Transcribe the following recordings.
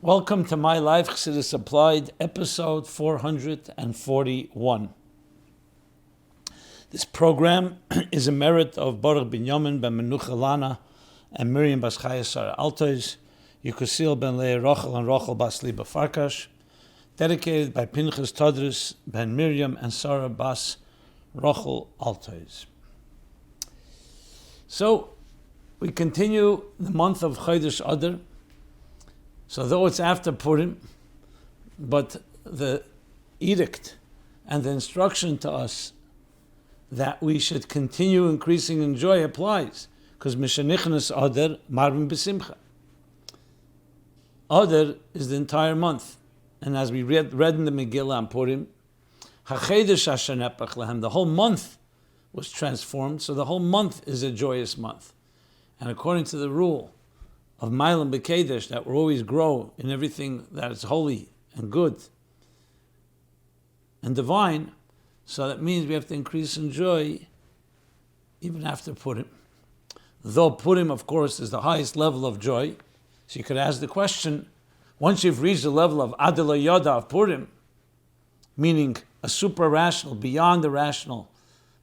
Welcome to My Life Chassidus Applied, episode 441. This program is a merit of Baruch Binyamin ben Menucha Lana and Miriam bas Chaya Sarah Altois, Yukusil ben Leah Rochel and Rochel bas Liba Farkash, dedicated by Pinchas Todrus ben Miriam and Sarah bas Rochel Altois. So, we continue the month of Hachodesh Adar. So though it's after Purim, but the edict and the instruction to us that we should continue increasing in joy applies, because Mishanichnas Adar Marvin B'Simcha. Adar is the entire month, and as we read in the Megillah on Purim, Hachodesh Hashanepach Lehem, the whole month was transformed, so the whole month is a joyous month. And according to the rule of Vayakhel and Pikudei, that will always grow in everything that is holy and good and divine, so that means we have to increase in joy even after Purim. Though Purim, of course, is the highest level of joy, so you could ask the question, once you've reached the level of Adar Yoda of Purim, meaning a super-rational, beyond the rational,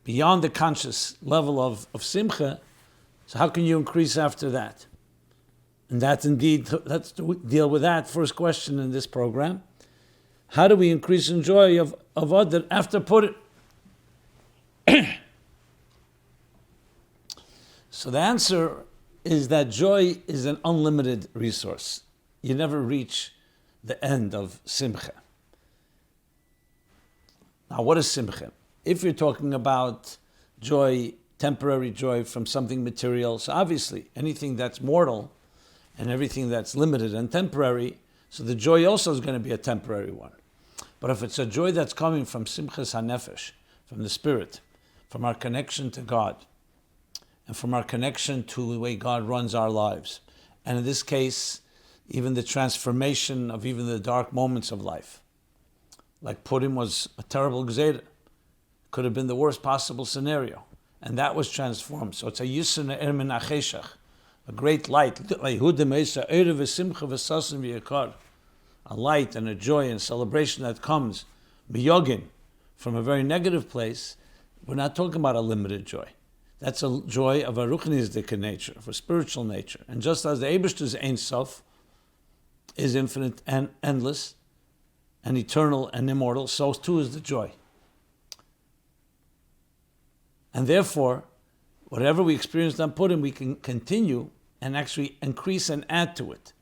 beyond the conscious level of simcha, so how can you increase after that? And that's indeed, let's deal with that first question in this program. How do we increase in joy of Adar after Purim? So the answer is that joy is an unlimited resource. You never reach the end of simcha. Now, what is simcha? If you're talking about joy, temporary joy from something material, so obviously anything that's mortal and everything that's limited and temporary, so the joy also is going to be a temporary one. But if it's a joy that's coming from simchas hanefesh, from the spirit, from our connection to God, and from our connection to the way God runs our lives, and in this case, even the transformation of even the dark moments of life, like Purim was a terrible gzeira, could have been the worst possible scenario, and that was transformed. So it's a yisur ermin acheshach, a great light, a light and a joy and celebration that comes biyogin from a very negative place. We're not talking about a limited joy. That's a joy of a ruchnisdik nature, of a spiritual nature. And just as the Eibishter's Ein Sof is infinite and endless and eternal and immortal, so too is the joy. And therefore, whatever we experienced on Purim, we can continue and actually increase and add to it.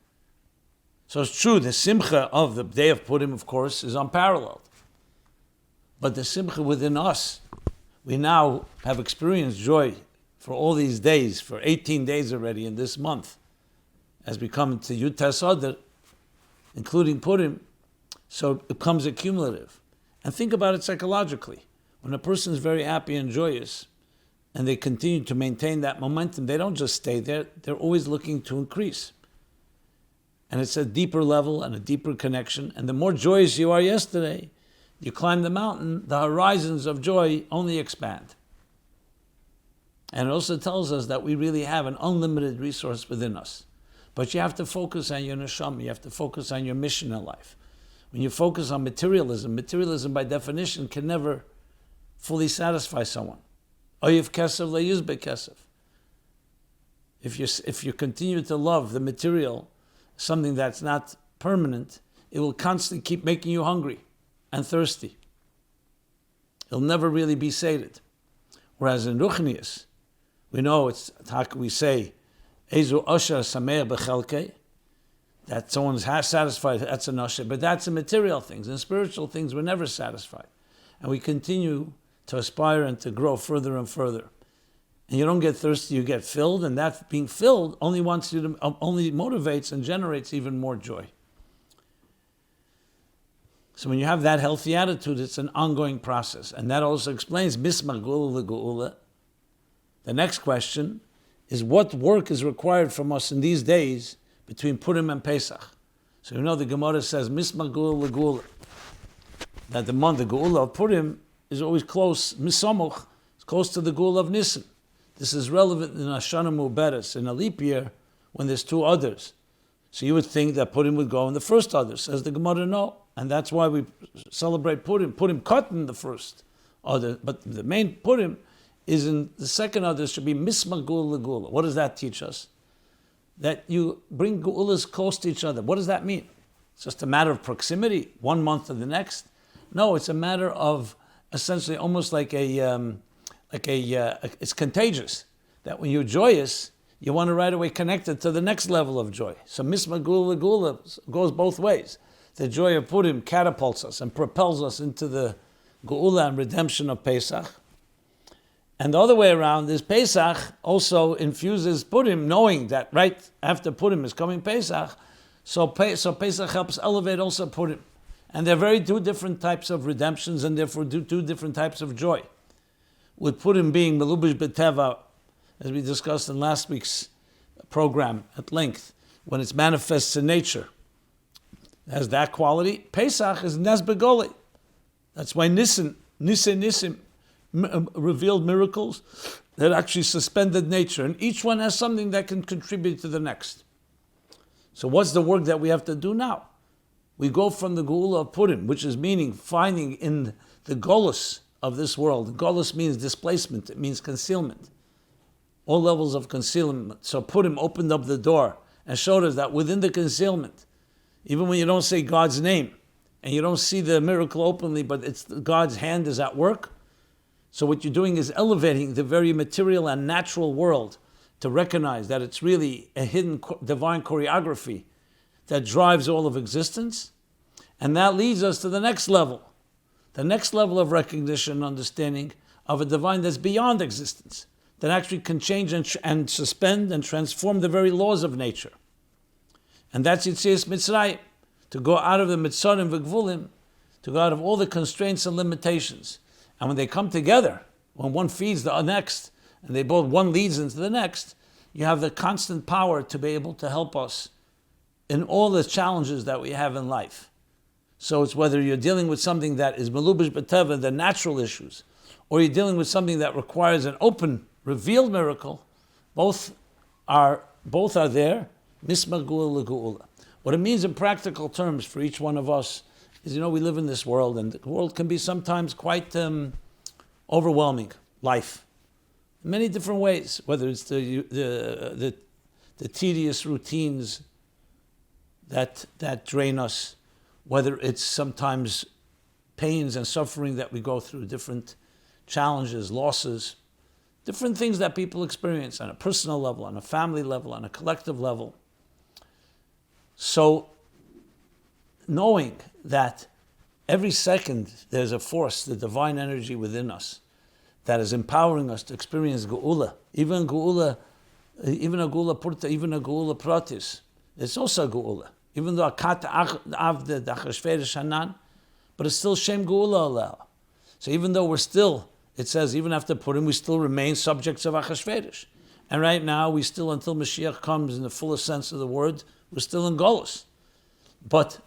So it's true, the simcha of the day of Purim, of course, is unparalleled. But the simcha within us, we now have experienced joy for all these days, for 18 days already in this month, as we come to Yutas Adar, including Purim, so it becomes accumulative. And think about it psychologically. When a person is very happy and joyous, and they continue to maintain that momentum, they don't just stay there, they're always looking to increase. And it's a deeper level and a deeper connection. And the more joyous you are yesterday, you climb the mountain, the horizons of joy only expand. And it also tells us that we really have an unlimited resource within us. But you have to focus on your neshama, you have to focus on your mission in life. When you focus on materialism by definition can never fully satisfy someone. Oyev kesef le'yizbe kesef. If you continue to love the material, something that's not permanent, it will constantly keep making you hungry and thirsty. It'll never really be sated. Whereas in Ruchnius, we know it's how can we say, Ezu osher sameach bechelkei, that someone's satisfied, that's an osher, but that's in material things. In spiritual things, we're never satisfied. And we continue to aspire and to grow further and further. And you don't get thirsty, you get filled, and that being filled only motivates and generates even more joy. So when you have that healthy attitude, it's an ongoing process. And that also explains Mismar Geula Geula. The next question is what work is required from us in these days between Purim and Pesach. So you know the Gemara says Mismar Geula Geula, that the month, the Geula of Purim, is always close, misamoch, it's close to the Geula of Nisan. This is relevant in Hashanah Mu'beres, in a leap year, when there's two others. So you would think that Purim would go in the first Adar. Says the Gemara, no. And that's why we celebrate Purim. Purim cut in the first Adar, but the main Purim is in the second Adar. Should be Misma Gula Gula. What does that teach us? That you bring Geulas close to each other. What does that mean? It's just a matter of proximity, one month to the next. No, it's a matter of essentially almost like it's contagious. That when you're joyous, you want to right away connect it to the next level of joy. So Misma Gula Gula goes both ways. The joy of Purim catapults us and propels us into the Geula and redemption of Pesach. And the other way around is Pesach also infuses Purim, knowing that right after Purim is coming Pesach. So Pesach helps elevate also Purim. And they're very two different types of redemptions and therefore two different types of joy. With Purim being Melubish B'Teva, as we discussed in last week's program at length, when it's manifests in nature, it has that quality. Pesach is Nes Begoli. That's why Nisim revealed miracles that actually suspended nature. And each one has something that can contribute to the next. So what's the work that we have to do now? We go from the Geula of Purim, which is meaning finding in the Golus of this world. Golus means displacement. It means concealment. All levels of concealment. So Purim opened up the door and showed us that within the concealment, even when you don't say God's name and you don't see the miracle openly, but it's God's hand is at work. So what you're doing is elevating the very material and natural world to recognize that it's really a hidden divine choreography that drives all of existence. And that leads us to the next level of recognition and understanding of a divine that's beyond existence, that actually can change and suspend and transform the very laws of nature. And that's Yitzias Mitzrayim, to go out of the Mitzarim v'Gvulim, to go out of all the constraints and limitations. And when they come together, when one feeds the next, and they both, one leads into the next, you have the constant power to be able to help us in all the challenges that we have in life. So it's whether you're dealing with something that is Melubish B'Teva, the natural issues, or you're dealing with something that requires an open, revealed miracle, both are there, Misma Geula Geula. What it means in practical terms for each one of us is, we live in this world, and the world can be sometimes quite overwhelming, life. In many different ways, whether it's the tedious routines that drain us, whether it's sometimes pains and suffering that we go through, different challenges, losses, different things that people experience on a personal level, on a family level, on a collective level. So, knowing that every second there's a force, the divine energy within us, that is empowering us to experience Geula, even a Geula Purta, even a Geula Pratis, it's also Geula. Even though Akat Avde Dachashveresh Hanan, but it's still Shem Geula Allah. So even though it says even after Purim, we still remain subjects of Achashverosh. And right now, we still, until Mashiach comes in the fullest sense of the word, we're still in Golus. But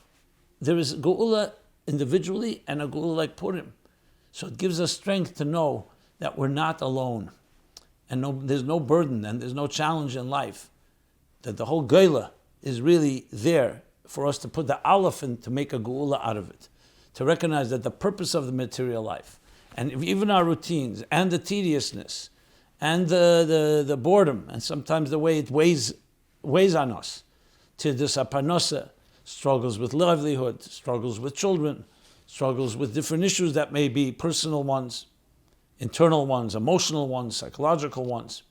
there is Geula individually and a Geula like Purim. So it gives us strength to know that we're not alone. And there's no burden and there's no challenge in life. That the whole Geula is really there for us to put the aleph in to make a Geula out of it. To recognize that the purpose of the material life, and even our routines, and the tediousness, and the boredom, and sometimes the way it weighs on us, to this aparnosa, struggles with livelihood, struggles with children, struggles with different issues that may be personal ones, internal ones, emotional ones, psychological ones,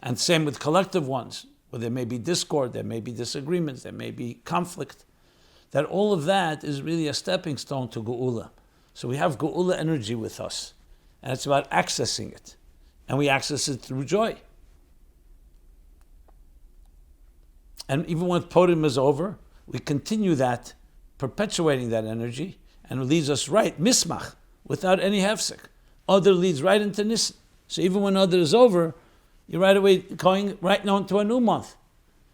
and same with collective ones, where there may be discord, there may be disagreements, there may be conflict, that all of that is really a stepping stone to Geula. So we have Geula energy with us, and it's about accessing it, and we access it through joy. And even when Purim is over, we continue that, perpetuating that energy, and it leads us right, mismach, without any hefsek. Adar leads right into Nisan. So even when Adar is over, you're right away going right now into a new month.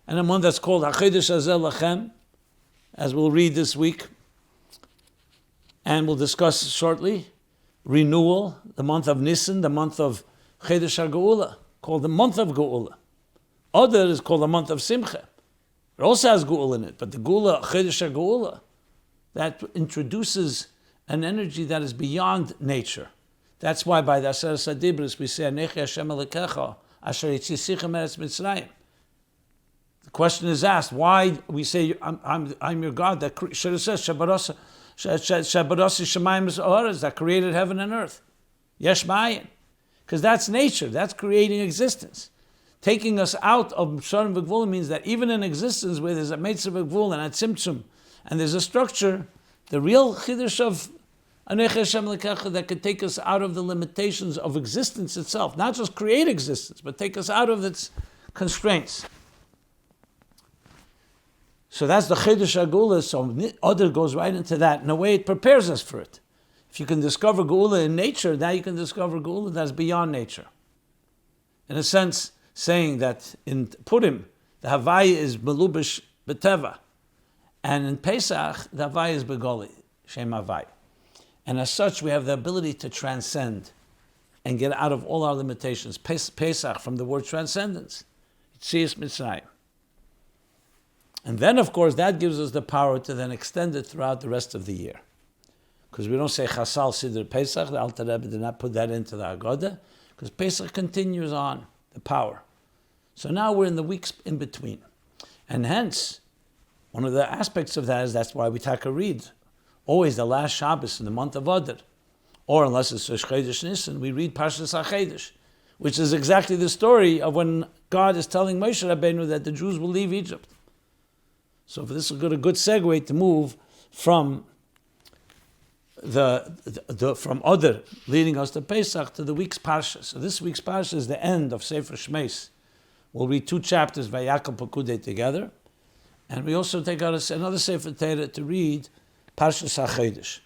And a month that's called Hachodesh Azel Lachem, as we'll read this week, and we'll discuss shortly, renewal, the month of Nisan, the month of Chodesh HaGeula, called the month of Geula. Adar is called the month of simcha. It also has Geula in it, but the Geula, Hachodesh Geula, that introduces an energy that is beyond nature. That's why by the Aseres HaDibros we say, Anechi Hashem Elokecha, Asher Yitzisicha Meretz Mitzrayim. The question is asked, why we say, I'm your God, that should have said, Shabarasi Shemayim Zoharas, that created heaven and earth. Yesh Ma'ayin. Because that's nature, that's creating existence. Taking us out of Shalom V'Gvul means that even in existence where there's a Meitzer V'Gvul and a Tzimtzum, and there's a structure, the real Chiddush of Anechi Hashem Elokecha that could take us out of the limitations of existence itself, not just create existence, but take us out of its constraints. So that's the Hachodesh HaGeula, so Adar goes right into that. In a way, it prepares us for it. If you can discover Geula in nature, now you can discover Geula that's beyond nature. In a sense, saying that in Purim, the Havai is Melubish B'Teva, and in Pesach, the Havai is Begoli, Shem Havai. And as such, we have the ability to transcend and get out of all our limitations. Pesach, from the word transcendence. Yitzias Mitzrayim. And then, of course, that gives us the power to then extend it throughout the rest of the year. Because we don't say Chasal Siddur Pesach, the Alter Rebbe did not put that into the Haggadah, because Pesach continues on, the power. So now we're in the weeks in between. And hence, one of the aspects of that is that's why we take a read. Always the last Shabbos in the month of Adar. Or unless it's Chodesh Nisan, we read Parshas Hachodesh, which is exactly the story of when God is telling Moshe Rabbeinu that the Jews will leave Egypt. So this is a good segue to move from from Adar, leading us to Pesach, to the week's Parsha. So this week's Parsha is the end of Sefer Shmeis. We'll read 2 chapters, Vayakhel-Pekudei, together. And we also take out another Sefer Torah to read Parshas Hachodesh,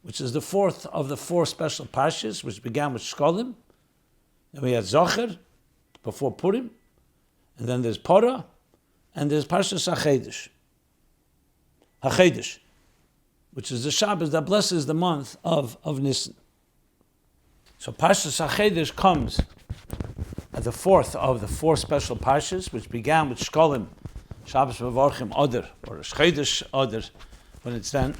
which is the 4th of the 4 special Parshas, which began with Sholom. Then we had Zocher, before Purim. And then there's Porah. And there's Parshas Hachodesh, which is the Shabbos that blesses the month of Nisan. So Parshas Hachodesh comes at the 4th of the 4 special Parshas, which began with Shkolem, Shabbos Mevorchim Adar, or Chodesh Adar, when it's then.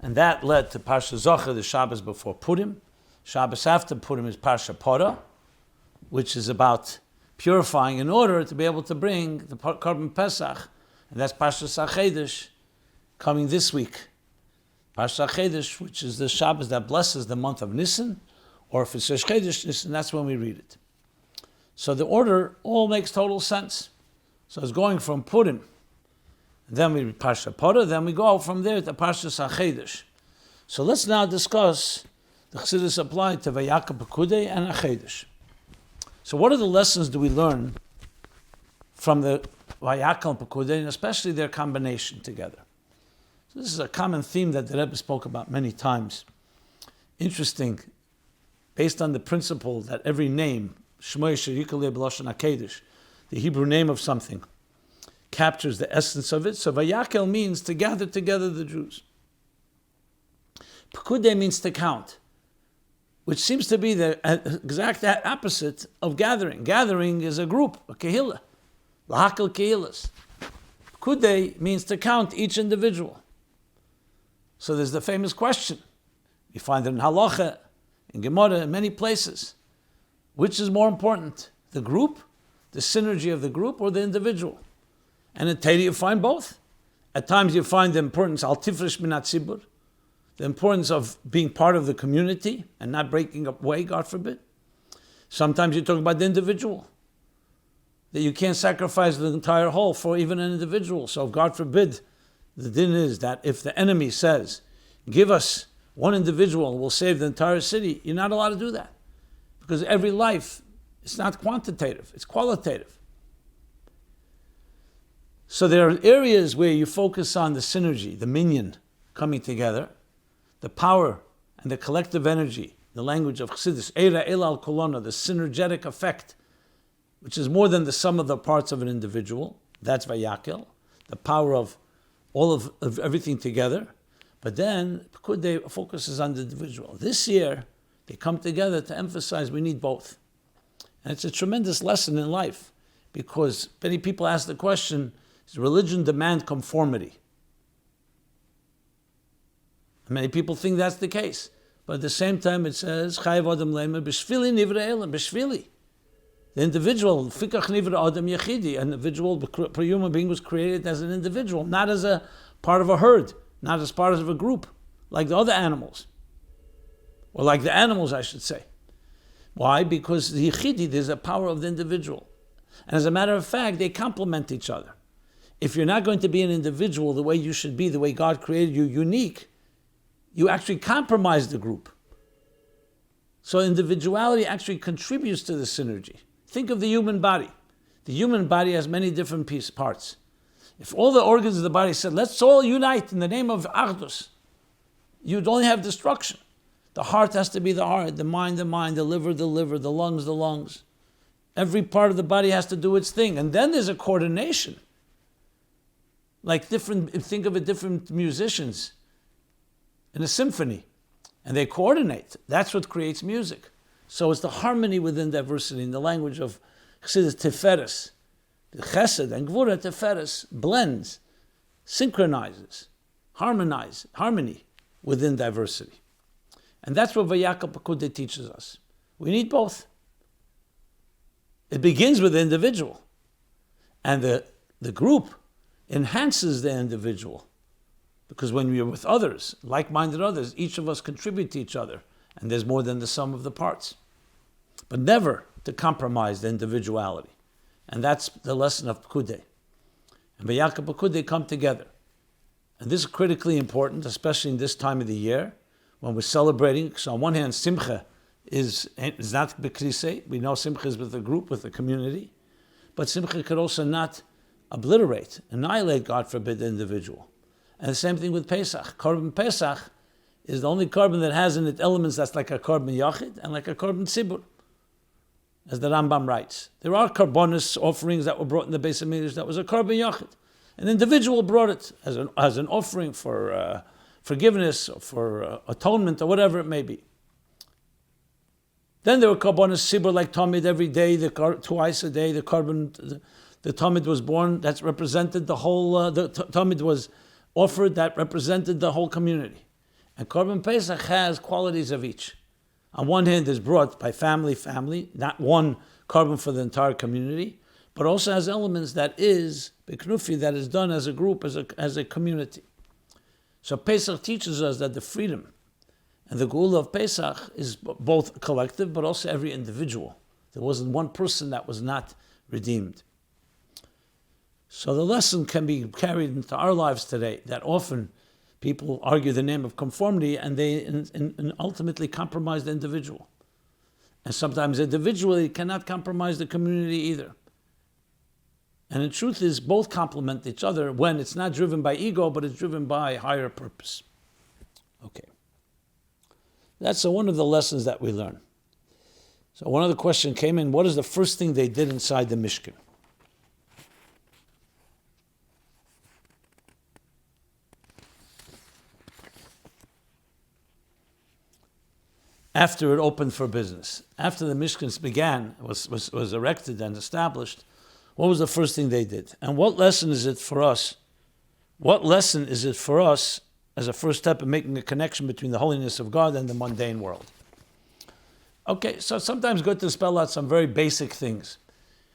And that led to Parshas Zocher, the Shabbos before Purim. Shabbos after Purim is Parsha Porah, which is about purifying in order to be able to bring the Korban Pesach, and that's Parshas Hachodesh coming this week. Parshas Hachodesh, which is the Shabbos that blesses the month of Nisan, or if it's Chodesh Nisan, that's when we read it. So the order all makes total sense. So it's going from Purim, then we read Parsha Porah, then we go from there to Parshas Hachodesh. So let's now discuss the Chassidus applied to Vayakhel-Pekudei and Hachodesh. So what are the lessons do we learn from the Vayakhel and Pikudei, and especially their combination together? So this is a common theme that the Rebbe spoke about many times. Interesting, based on the principle that every name, Shmoy Sherikaleh B'Lashon HaKodesh, the Hebrew name of something, captures the essence of it. So Vayakhel means to gather together the Jews. Pikudei means to count, which seems to be the exact opposite of gathering. Gathering is a group, a kehillah, lahakal kehillas. Pikudei means to count each individual. So there's the famous question. You find it in Halacha, in Gemara, in many places. Which is more important, the group, the synergy of the group, or the individual? And in Torah you find both. At times you find the importance, al tifresh min hatzibur, the importance of being part of the community and not breaking up way, God forbid. Sometimes you talk about the individual, that you can't sacrifice the entire whole for even an individual. So God forbid, the din is that if the enemy says, give us one individual, we'll save the entire city, you're not allowed to do that. Because every life, it's not quantitative, it's qualitative. So there are areas where you focus on the synergy, the minyan coming together, the power and the collective energy, the language of Chassidus, Eira El al Kolona, the synergetic effect, which is more than the sum of the parts of an individual. That's Vayakhel, the power of all of everything together. But then Pikudei focuses on the individual. This year, they come together to emphasize we need both. And it's a tremendous lesson in life, because many people ask the question, Religion demands conformity. Many people think that's the case. But at the same time it says, Chayav Adam Lema, B'shvili Nivra Elam, B'shvili. The individual, Fikach Nivra Adam Yechidi, an individual, per human being was created as an individual, not as a part of a herd, not as part of a group, like the other animals. Or like the animals, I should say. Why? Because the Yechidi, there's a power of the individual. And as a matter of fact, they complement each other. If you're not going to be an individual the way you should be, the way God created you, unique, you actually compromise the group. So individuality actually contributes to the synergy. Think of the human body. The human body has many different parts. If all the organs of the body said, let's all unite in the name of Achdus, you'd only have destruction. The heart has to be the heart, the mind, the liver, the liver, the lungs. Every part of the body has to do its thing. And then there's a coordination. Think of it, different musicians in a symphony. And they coordinate. That's what creates music. So it's the harmony within diversity. In the language of Chassidus, Tiferes. The Chesed and Gvura Tiferes blends, synchronizes, harmony within diversity. And that's what Vayakhel-Pekudei teaches us. We need both. It begins with the individual. And the group enhances the individual. Because when we are with others, like-minded others, each of us contribute to each other. And there's more than the sum of the parts. But never to compromise the individuality. And that's the lesson of Pekudei. And Vayakhel-Pekudei come together. And this is critically important, especially in this time of the year, when we're celebrating. So on one hand, simcha is not b'krisei. We know simcha is with the group, with the community. But simcha could also not annihilate, God forbid, the individual. And the same thing with Pesach. Korban Pesach is the only korban that has in it elements that's like a korban yachid and like a korban tzibur, as the Rambam writes. There are korbanos offerings that were brought in the Beis HaMikdash that was a korban yachid. An individual brought it as an offering for forgiveness or for atonement or whatever it may be. Then there were korbanos tzibur like Tamid every day, twice a day. The Tamid was born. That represented the whole. The Tamid was offered that represented the whole community. And Korban Pesach has qualities of each. On one hand, is brought by family, not one korban for the entire community, but also has elements that is beknufi, that is done as a group, as a community. So Pesach teaches us that the freedom and the geula of Pesach is both collective, but also every individual. There wasn't one person that was not redeemed. So the lesson can be carried into our lives today, that often people argue the name of conformity and they ultimately compromise the individual. And sometimes individually cannot compromise the community either. And the truth is both complement each other when it's not driven by ego, but it's driven by higher purpose. Okay. That's one of the lessons that we learn. So one other question came in, what is the first thing they did inside the Mishkan? After it opened for business, after the Mishkan began, was erected and established, what was the first thing they did? And what lesson is it for us? What lesson is it for us as a first step in making a connection between the holiness of God and the mundane world? Okay, so it's sometimes good to spell out some very basic things.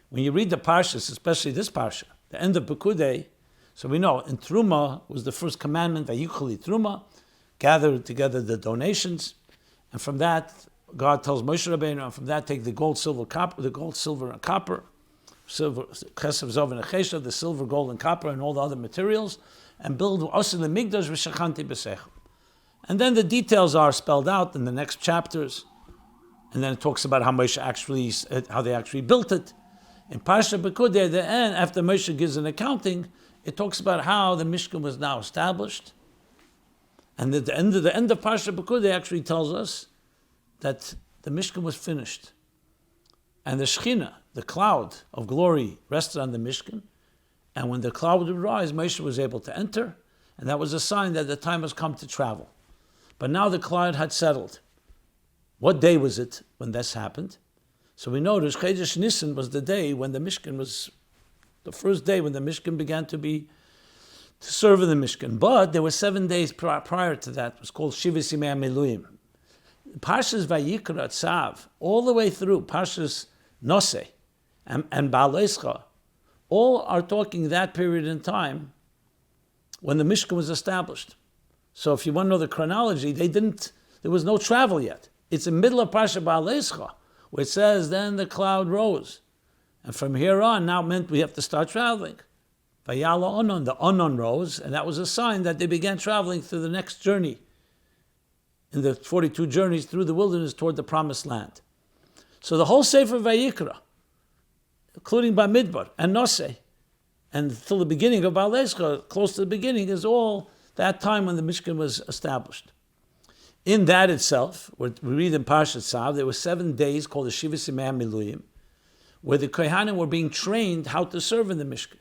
When you read the parshas, especially this parsha, the end of Pikudei, so we know in Truma was the first commandment, Vayakhel Truma, gather together the donations. And from that, God tells Moshe Rabbeinu, and from that take the gold, silver, and copper, silver, chesed, zov, and chesed, the silver, gold, and copper, and all the other materials, and build us in the Migdash v'shachanti b'seichel. And then the details are spelled out in the next chapters, and then it talks about how they actually built it. In Parsha Pikudei, at the end, after Moshe gives an accounting, it talks about how the Mishkan was now established. And at the end of Parsha Pikudei actually tells us that the Mishkan was finished. And the Shekhinah, the cloud of glory, rested on the Mishkan. And when the cloud would rise, Moshe was able to enter. And that was a sign that the time has come to travel. But now the cloud had settled. What day was it when this happened? So we know Rosh Chodesh Nisan was the day when the Mishkan was the first day when the Mishkan began to serve in the Mishkan. But there were 7 days prior to that. It was called Shivas Yimei HaMiluim. Parshas Vayikra Tzav, all the way through, Parshas Noseh and Ba'alescha, all are talking that period in time when the Mishkan was established. So if you want to know the chronology, there was no travel yet. It's in the middle of Parsha Ba'alescha, where it says, then the cloud rose. And from here on, now meant we have to start traveling. Vayala Onon, the Onon rose, and that was a sign that they began traveling through the next journey, in the 42 journeys through the wilderness toward the promised land. So the whole Sefer Vayikra, including Bamidbar and Noseh, and till the beginning of Ba'alescha, close to the beginning, is all that time when the Mishkan was established. In that itself, we read in Parshat Tzav, there were 7 days called the Shivas Yimei HaMiluim, where the Kohanim were being trained how to serve in the Mishkan.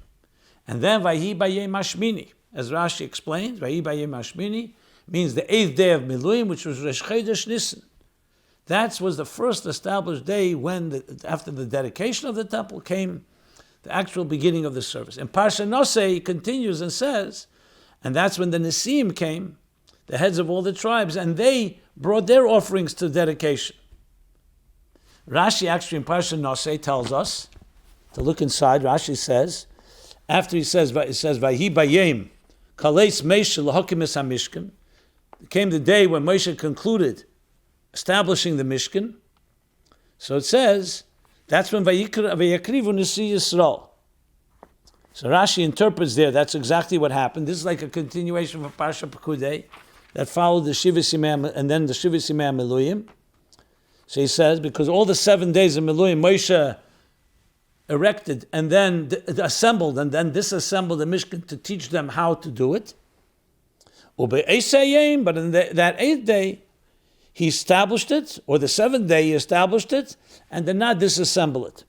And then Vayi Bayem Hashmini, as Rashi explains, Vayi Bayem Hashmini means the 8th day of Miluim, which was Rosh Chodesh Nisan. That was the first established day when, after the dedication of the temple, came the actual beginning of the service. And Parsha Noseh continues and says, and that's when the Nisim came, the heads of all the tribes, and they brought their offerings to dedication. Rashi actually in Parsha Noseh tells us, to look inside, Rashi says, after it says Vahi Bayem, Kaleis Meish L'Hakim Es HaMishkan, came the day when Moshe concluded establishing the Mishkan. So it says, that's when Vayakrivu Nisi Yisrael. So Rashi interprets there, that's exactly what happened. This is like a continuation of Parsha Pekudei that followed the Shivas Yimei and then the Shivas Yimei HaMiluim. So he says, because all the 7 days of Miluim, Moshe erected and then assembled and then disassembled the Mishkan to teach them how to do it. But in that 8th day, he established it, or the 7th day he established it, and did not disassemble it.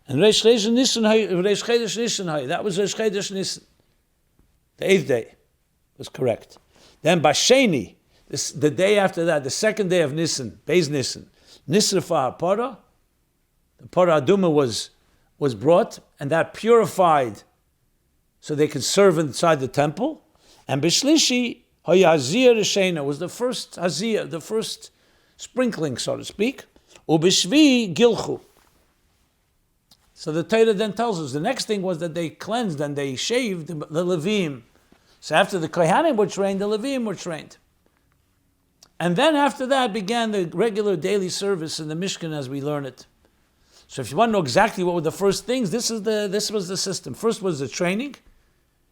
And Reish Chodesh Nisan, that was Reish Chodesh Nisan. The 8th day was correct. Then Basheni, the day after that, the 2nd day of Nisan, Beis Nisan, Nisrafa Parah, the Parah Aduma was brought, and that purified so they could serve inside the temple. And Bishlishi, Hayazir Reshena was the first Hazir, the first sprinkling, so to speak. Ubishvi Gilchu. So the Torah then tells us the next thing was that they cleansed and they shaved the Levim. So after the Kohanim were trained, the Levim were trained. And then after that began the regular daily service in the Mishkan as we learn it. So if you want to know exactly what were the first things, this was the system. First was the training,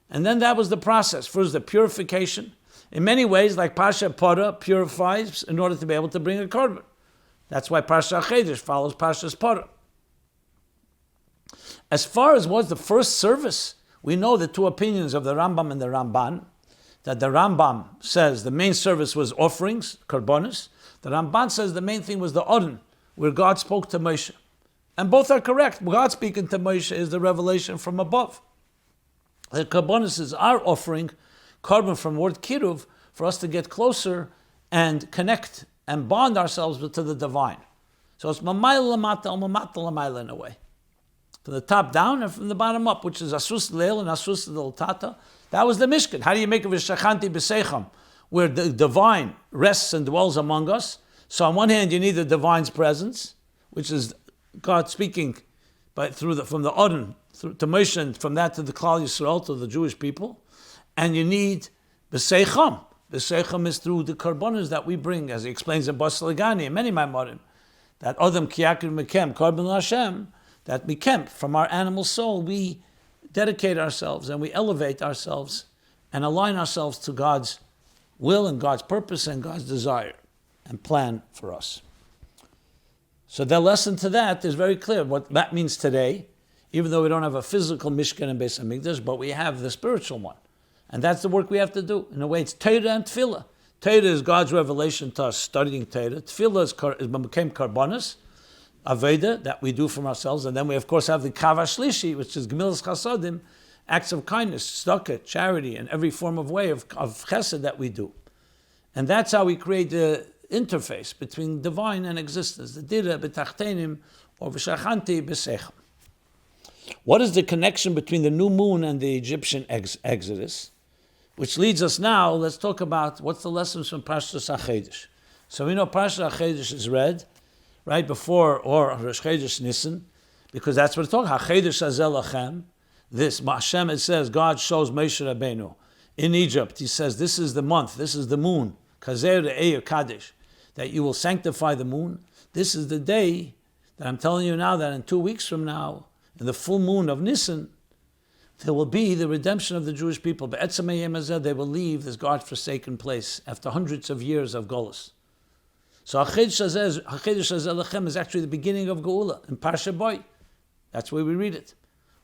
and then that was the process. First the purification. In many ways, like Parsha Parah purifies in order to be able to bring a korban. That's why Parsha Hachodesh follows Parsha's Parah. As far as was the first service, we know the two opinions of the Rambam and the Ramban, that the Rambam says the main service was offerings, korbanos. The Ramban says the main thing was the Odin, where God spoke to Moshe. And both are correct. God speaking to Moshe is the revelation from above. The korbanos is our offering, korban from word kiruv, for us to get closer and connect and bond ourselves to the divine. So it's mamayla lamata or mamata lamayla in a way. From the top down and from the bottom up, which is asus leil and asus tata. That was the Mishkan. How do you make of a shachanti b'seicham, where the divine rests and dwells among us? So on one hand, you need the divine's presence, which is God speaking from the Adar to Moshe, and from that to the Klal Yisrael, to the Jewish people. And you need b'seicham. B'seicham is through the korbanos that we bring, as he explains in Bas Legani and many Maimarim, that Adam Kiyakir Mekem, Korban Hashem, that Mekem, from our animal soul, we dedicate ourselves and we elevate ourselves and align ourselves to God's will and God's purpose and God's desire and plan for us. So the lesson to that is very clear. What that means today, even though we don't have a physical Mishkan and Beis HaMikdash, but we have the spiritual one. And that's the work we have to do. In a way, it's Torah and Tefillah. Torah is God's revelation to us, studying Torah. Tefillah became Karbonis, Aveda, that we do from ourselves. And then we, of course, have the Kavah Shlishi, which is Gemilas Chasadim, acts of kindness, tzedakah, charity, and every form of way of chesed that we do. And that's how we create the interface between divine and existence, the dira b'tachtenim or v'shachanti b'seicham. What is the connection between the new moon and the Egyptian exodus? Which leads us now, let's talk about what's the lessons from Parshas Hachodesh. So we know Parshas Hachodesh is read right before or Rosh Chodesh Nisan, because that's what it's talking. Hachodesh Hazel Lachem. This Hashem, it says, God shows Moshe Rabbeinu in Egypt. He says, this is the month, this is the moon, Kazer Eir Kadesh, that you will sanctify the moon. This is the day that I'm telling you now that in 2 weeks from now, in the full moon of Nisan, there will be the redemption of the Jewish people. But they will leave this God-forsaken place after hundreds of years of Golus. So Hachodesh Hazel is actually the beginning of Geula in Parsha Boy. That's where we read it.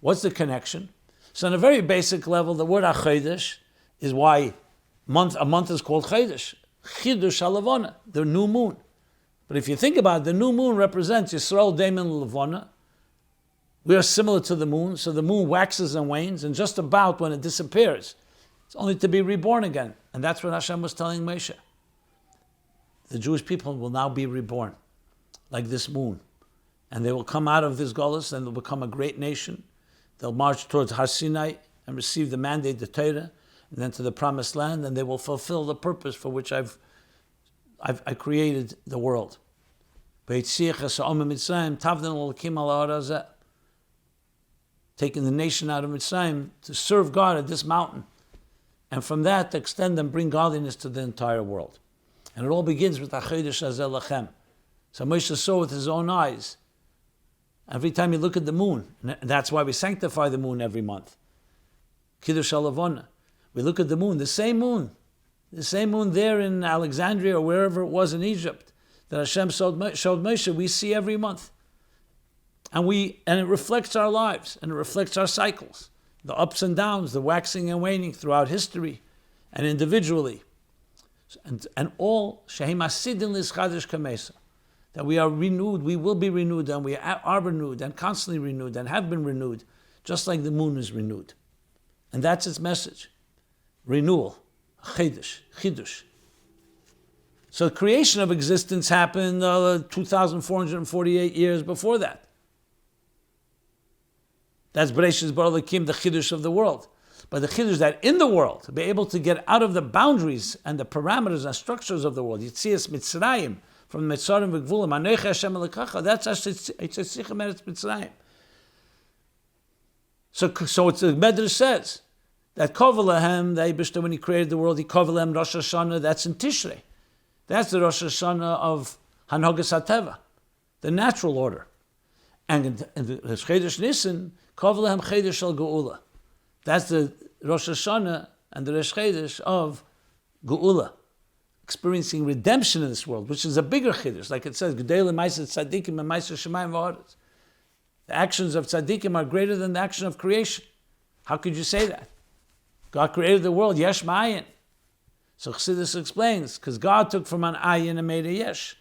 What's the connection? So on a very basic level, the word Hachodesh is why a month is called Chodesh. Chidush HaLevana, the new moon. But if you think about it, the new moon represents Yisrael Daimon Levana. We are similar to the moon, so the moon waxes and wanes, and just about when it disappears, it's only to be reborn again. And that's what Hashem was telling Moshe. The Jewish people will now be reborn, like this moon. And they will come out of this Golus, and they'll become a great nation. They'll march towards Har Sinai and receive the mandate, the Torah, and then to the promised land, and they will fulfill the purpose for which I created the world. Taking the nation out of Mitzrayim to serve God at this mountain. And from that, to extend and bring godliness to the entire world. And it all begins with Hachodesh Hazel Lachem. So Moshe saw with his own eyes. Every time you look at the moon, and that's why we sanctify the moon every month. Kiddush HaLevana. We look at the moon, the same moon there in Alexandria or wherever it was in Egypt, that Hashem showed Moshe, we see every month. And it reflects our lives, and it reflects our cycles, the ups and downs, the waxing and waning throughout history, and individually. And all, Shehim Asidin L'Schadesh Kamesa, that we are renewed, we will be renewed, and we are renewed, and constantly renewed, and have been renewed, just like the moon is renewed. And that's its message. Renewal, Chidush. So the creation of existence happened 2,448 years before that. That's Bereshis Bara Elokim, the Chidush of the world. But the Chidush that in the world, to be able to get out of the boundaries and the parameters and structures of the world, Yitzias Mitzrayim, from Mitzrayim V'Gvulim, Anochi Hashem Elikacha, that's Yitzchim Eretz Mitzrayim. So it's the Medrash says that Kovalahem, the Eibishter, when he created the world, he Kovalahem Rosh Hashanah, that's in Tishrei. That's the Rosh Hashanah of Hanhogas HaTeva, the natural order. And in the Chodesh Nisan, Kovalahem Chodesh Shel Geula. That's the Rosh Hashanah and the Rosh Chodesh of Geula, experiencing redemption in this world, which is a bigger Chodesh. Like it says, Gedei L'Maaseh Tzadikim and Maaseh Shemayim V'Haaretz. The actions of Tzadikim are greater than the action of creation. How could you say that? God created the world, Yesh Ma'ayin. So Chassidus explains, because God took from an Ayin and made a Yesh.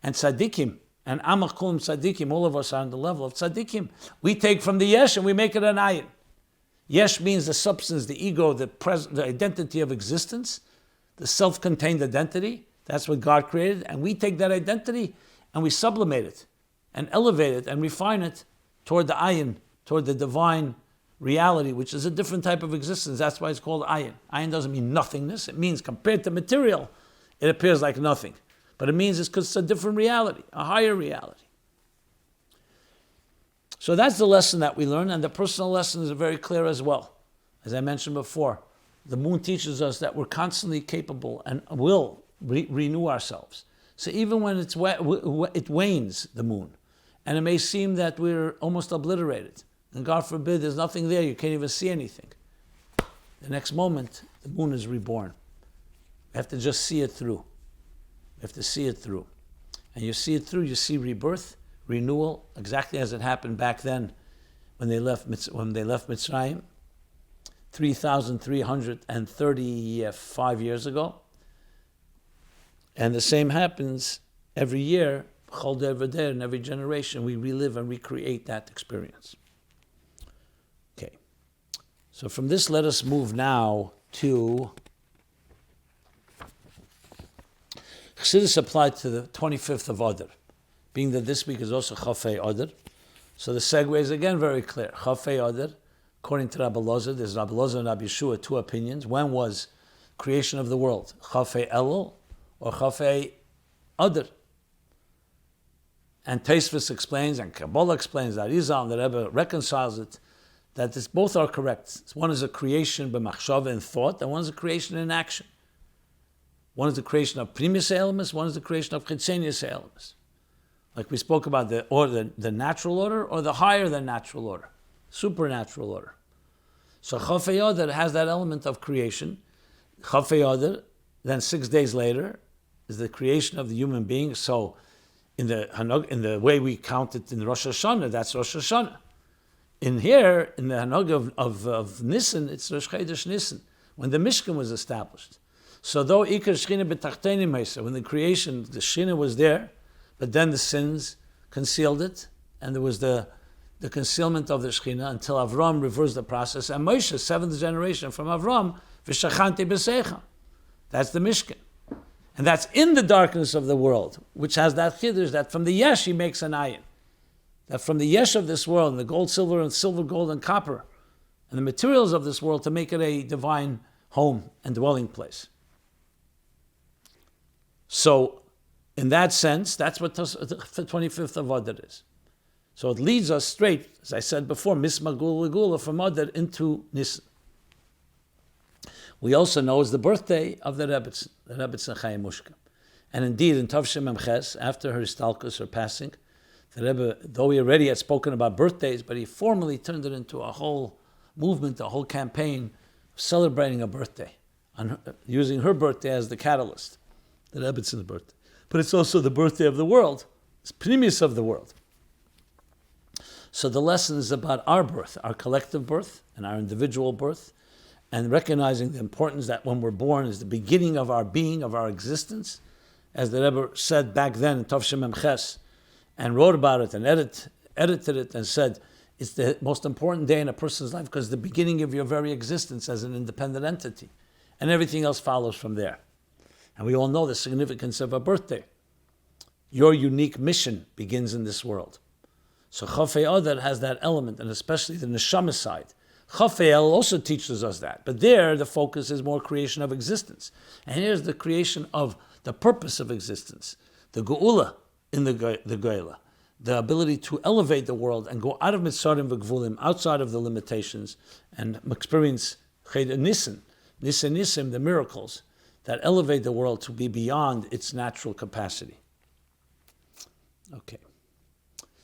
And Tzadikim, and Amach Kulim Tzadikim, all of us are on the level of Tzadikim. We take from the Yesh and we make it an Ayin. Yesh means the substance, the ego, the identity of existence, the self-contained identity. That's what God created. And we take that identity and we sublimate it and elevate it and refine it toward the Ayin, toward the divine reality, which is a different type of existence. That's why it's called Ayin. Ayin doesn't mean nothingness. It means compared to material, it appears like nothing. But it means it's because it's a different reality, a higher reality. So that's the lesson that we learn, and the personal lessons are very clear as well. As I mentioned before, the moon teaches us that we're constantly capable and will renew ourselves. So even when it wanes, the moon, and it may seem that we're almost obliterated, and God forbid there's nothing there, you can't even see anything. The next moment, the moon is reborn. We have to just see it through. We have to see it through. And you see it through, you see rebirth, renewal, exactly as it happened back then when they left Mitzrayim, 3,335 years ago. And the same happens every year, in every generation, we relive and recreate that experience. Okay. So from this, let us move now to Chassidus applied to the 25th of Adar, being that this week is also Chafei Adar. So the segue is again very clear. Chafei Adar, according to Rabbi Lozer, there's Rabbi Lozer and Rabbi Yeshua, two opinions. When was creation of the world? Chafei Elul or Chafei Adar? And Tosfos explains, and Kabbalah explains, that Arizal and the Rebbe reconciles it, that both are correct. One is a creation b'machshava in thought, and one is a creation in action. One is the creation of primus elements, one is the creation of chitzenius elements. Like we spoke about the natural order or the higher than natural order, supernatural order. So Chafei Adar has that element of creation. Chafei Adar, then 6 days later, is the creation of the human being. So in the way we count it in Rosh Hashanah, that's Rosh Hashanah. In here, in the Hanag of Nisan, it's Rosh Chodesh Nisan, when the Mishkan was established. So though Ikar Shechina B'Tachtenim Meisa, when the creation, the Shechina was there, but then the sins concealed it, and there was the concealment of the Shechina until Avram reversed the process, and Moshe, seventh generation from Avram, V'Shachanti B'Seicha. That's the Mishkan. And that's in the darkness of the world, which has that chiddush that from the yesh he makes an ayin. That from the yesh of this world, and the gold, silver, gold, and copper, and the materials of this world to make it a divine home and dwelling place. So, in that sense, that's what the 25th of Adar is. So it leads us straight, as I said before, Mismagul Legula from Adar into Nisan. We also know it's the birthday of the Rebbetzin Chaim Mushka. And indeed, in Tavshim Memches, after her Stalkus, her passing, the Rebbe, though he already had spoken about birthdays, but he formally turned it into a whole movement, a whole campaign of celebrating a birthday, using her birthday as the catalyst, the Rebbetzin birthday. But it's also the birthday of the world. It's primus of the world. So the lesson is about our birth, our collective birth, and our individual birth, and recognizing the importance that when we're born is the beginning of our being, of our existence, as the Rebbe said back then in Tavshim Memches, and wrote about it and edited it and said, it's the most important day in a person's life because it's the beginning of your very existence as an independent entity. And everything else follows from there. And we all know the significance of a birthday. Your unique mission begins in this world. So Chafei Adar has that element, and especially the neshama side. Chafei El also teaches us that. But there, the focus is more creation of existence. And here's the creation of the purpose of existence. The Geula in the Geula. The ability to elevate the world and go out of Mitzarim v'Gvulim, outside of the limitations, and experience Nisan, the miracles that elevate the world to be beyond its natural capacity. Okay.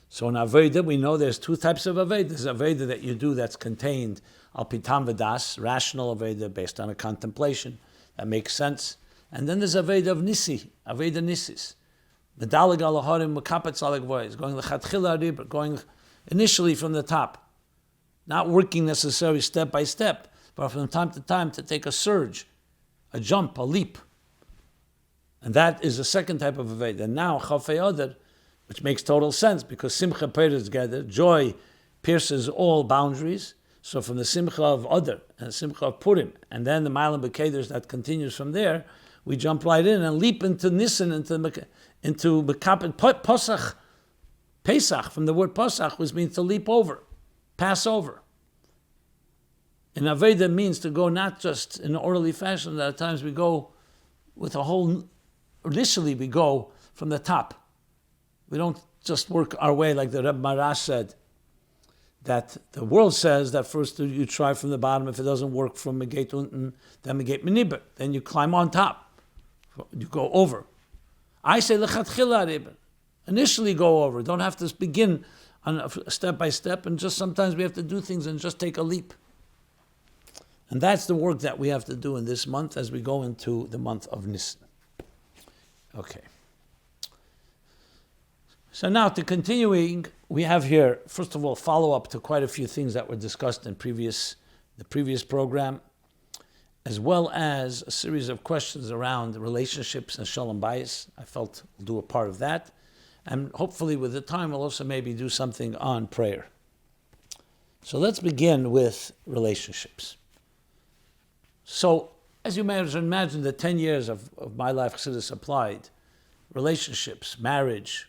So in Aveda, we know there's two types of Aveda. There's Aveda that you do that's contained al pitam v'das, rational Aveda based on a contemplation that makes sense. And then there's Aveda of Nisi, Aveda Nisis. Medalig alaharim mekapetz alegvois, going lechatchila ribur, going initially from the top, not working necessarily step by step, but from time to time to take a surge, a jump, a leap. And that is the second type of Aveda. And now Chafei Adar, which makes total sense because simcha peirs together, joy pierces all boundaries. So from the simcha of Adar and the simcha of Purim, and then the Ma'alim B'Keders that continues from there, we jump right in and leap into Nisan, into Mekapet Pesach. Pesach, from the word Pesach, which means to leap over, pass over. And Aveda means to go not just in an orderly fashion, that at times we go with a whole, initially we go from the top. We don't just work our way like the Reb Marash said, that the world says that first you try from the bottom, if it doesn't work from Megate Unten, then Megate Meniber, then you climb on top. You go over. I say lechatchila ribur. Initially go over. Don't have to begin on a step by step, and just sometimes we have to do things and just take a leap. And that's the work that we have to do in this month as we go into the month of Nisan. Okay. So now to continuing, we have here, first of all, follow-up to quite a few things that were discussed in the previous program, as well as a series of questions around relationships and Shalom bayis. I felt we'll do a part of that. And hopefully with the time, we'll also maybe do something on prayer. So let's begin with relationships. So, as you may imagine, the 10 years of my life Chassidus applied, relationships, marriage,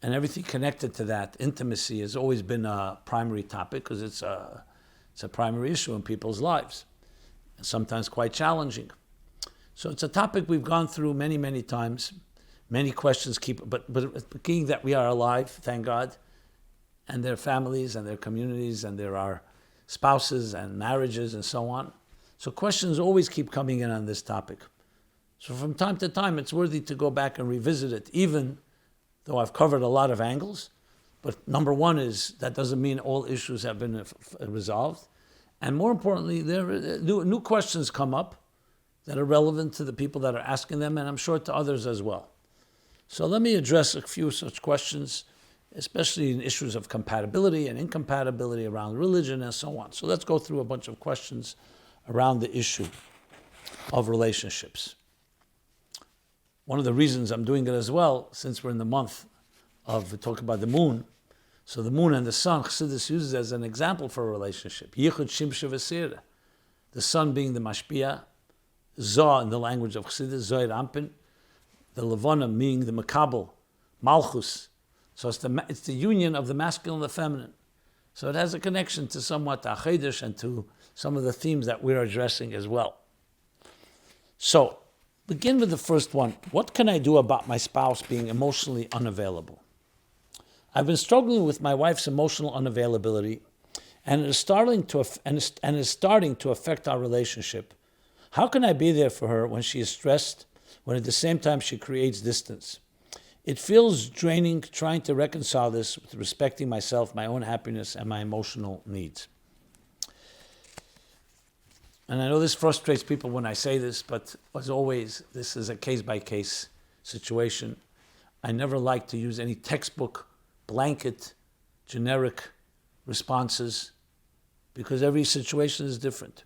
and everything connected to that, intimacy, has always been a primary topic because it's a primary issue in people's lives, and sometimes quite challenging. So it's a topic we've gone through many, many times. Many questions but being that we are alive, thank God, and their families and their communities, and there are spouses and marriages and so on. So questions always keep coming in on this topic. So from time to time, it's worthy to go back and revisit it, even though I've covered a lot of angles. But number one is that doesn't mean all issues have been resolved. And more importantly, new questions come up that are relevant to the people that are asking them, and I'm sure to others as well. So let me address a few such questions, especially in issues of compatibility and incompatibility around religion and so on. So let's go through a bunch of questions around the issue of relationships. One of the reasons I'm doing it as well, since we're in the month of talking about the moon, so the moon and the sun, Chassidus uses as an example for a relationship. Yichud Shimsha V'Sira, the sun being the mashpia, Zoh in the language of Chassidus, Zoy Rampin, the Levana being the Makabel, Malchus. So it's the union of the masculine and the feminine. So it has a connection to somewhat the Hachodesh and to some of the themes that we're addressing as well. So, begin with the first one. What can I do about my spouse being emotionally unavailable? I've been struggling with my wife's emotional unavailability, and it is starting to affect our relationship. How can I be there for her when she is stressed, when at the same time she creates distance? It feels draining trying to reconcile this with respecting myself, my own happiness, and my emotional needs. And I know this frustrates people when I say this, but as always, this is a case-by-case situation. I never like to use any textbook, blanket, generic responses, because every situation is different.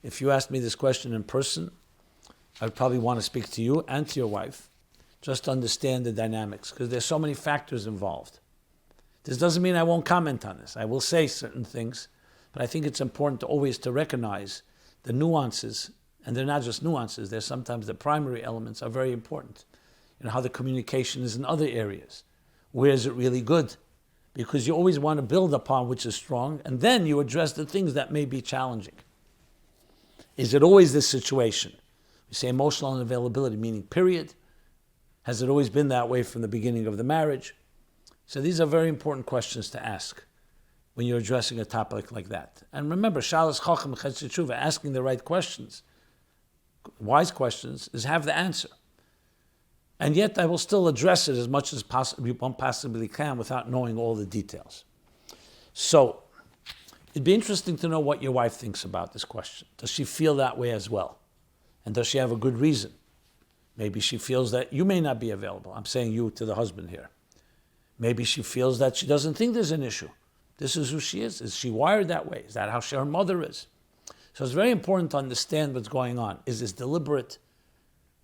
If you asked me this question in person, I would probably want to speak to you and to your wife, just to understand the dynamics, because there's so many factors involved. This doesn't mean I won't comment on this. I will say certain things, but I think it's important to always to recognize the nuances, and they're not just nuances, they're sometimes the primary elements are very important. How the communication is in other areas. Where is it really good? Because you always want to build upon which is strong, and then you address the things that may be challenging. Is it always this situation? We say emotional unavailability, meaning period. Has it always been that way from the beginning of the marriage? So these are very important questions to ask when you're addressing a topic like that. And remember, Shalas Chacham Chesed Tshuva, asking the right questions, wise questions, is have the answer. And yet I will still address it as much as one possibly can without knowing all the details. So it'd be interesting to know what your wife thinks about this question. Does she feel that way as well? And does she have a good reason? Maybe she feels that you may not be available. I'm saying you to the husband here. Maybe she feels that she doesn't think there's an issue. This is who she is. Is she wired that way? Is that how her mother is? So it's very important to understand what's going on. Is this deliberate?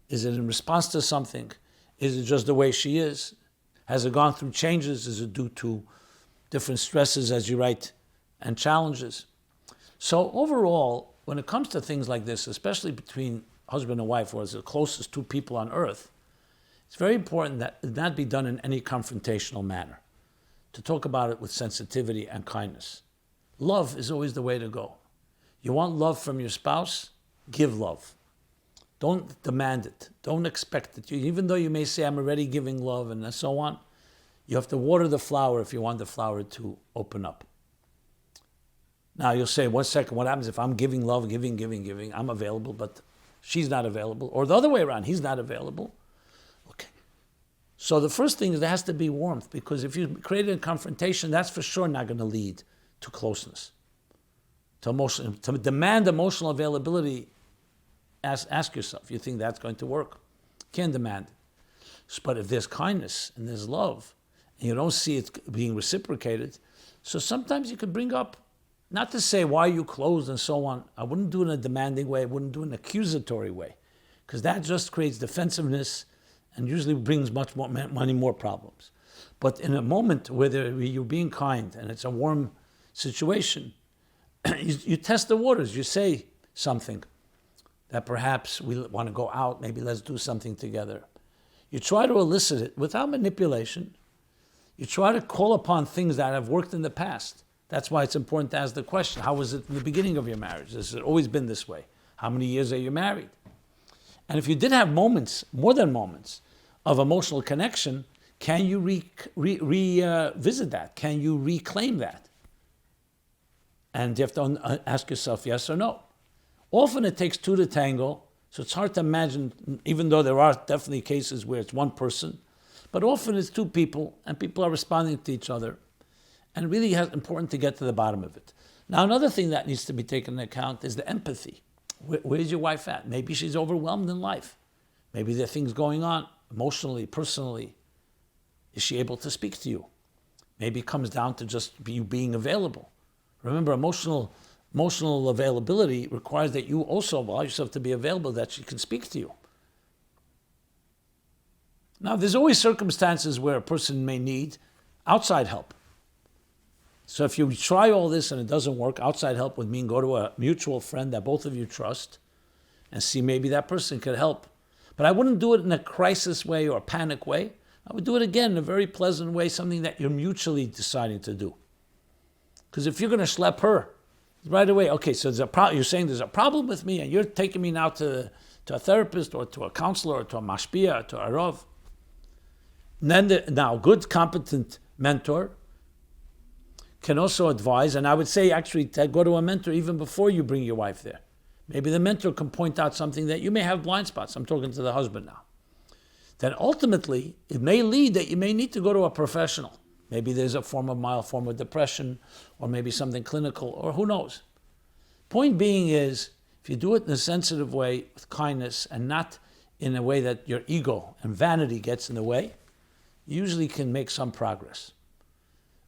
Is it in response to something? Is it just the way she is? Has it gone through changes? Is it due to different stresses, as you write, and challenges? So overall, when it comes to things like this, especially between husband and wife, or as the closest two people on earth, it's very important that it not be done in any confrontational manner. To talk about it with sensitivity and kindness. Love is always the way to go. You want love from your spouse? Give love. Don't demand it. Don't expect it. Even though you may say, I'm already giving love and so on, you have to water the flower if you want the flower to open up. Now you'll say, 1 second, what happens if I'm giving love, giving, I'm available, but she's not available? Or the other way around, he's not available. Okay. So the first thing is there has to be warmth, because if you create a confrontation, that's for sure not going to lead to closeness. To demand emotional availability, ask yourself, you think that's going to work? Can't demand it. But if there's kindness and there's love, and you don't see it being reciprocated, so sometimes you could bring up, not to say why you closed and so on. I wouldn't do it in a demanding way. I wouldn't do it in an accusatory way, because that just creates defensiveness and usually brings much more more problems. But in a moment where you're being kind and it's a warm situation, you test the waters. You say something that perhaps we want to go out, maybe let's do something together. You try to elicit it without manipulation. You try to call upon things that have worked in the past. That's why it's important to ask the question, how was it in the beginning of your marriage? Has it always been this way? How many years are you married? And if you did have moments, more than moments, of emotional connection, can you revisit that? Can you reclaim that? And you have to ask yourself yes or no. Often it takes two to tango, so it's hard to imagine, even though there are definitely cases where it's one person, but often it's two people, and people are responding to each other. And really it's important to get to the bottom of it. Now, another thing that needs to be taken into account is the empathy. Where's your wife at? Maybe she's overwhelmed in life. Maybe there are things going on emotionally, personally. Is she able to speak to you? Maybe it comes down to just you being available. Remember, emotional availability requires that you also allow yourself to be available, that she can speak to you. Now, there's always circumstances where a person may need outside help. So if you try all this and it doesn't work, outside help would mean go to a mutual friend that both of you trust and see maybe that person could help. But I wouldn't do it in a crisis way or a panic way. I would do it again in a very pleasant way, something that you're mutually deciding to do. Because if you're going to schlep her right away, okay, so you're saying there's a problem with me and you're taking me now to a therapist or to a counselor or to a mashpia or to a rav. And then now, good, competent mentor can also advise, and I would say actually to go to a mentor even before you bring your wife there. Maybe the mentor can point out something that you may have blind spots. I'm talking to the husband now. Then ultimately, it may lead that you may need to go to a professional. Maybe there's a mild form of depression, or maybe something clinical, or who knows. Point being is, if you do it in a sensitive way, with kindness, and not in a way that your ego and vanity gets in the way, you usually can make some progress.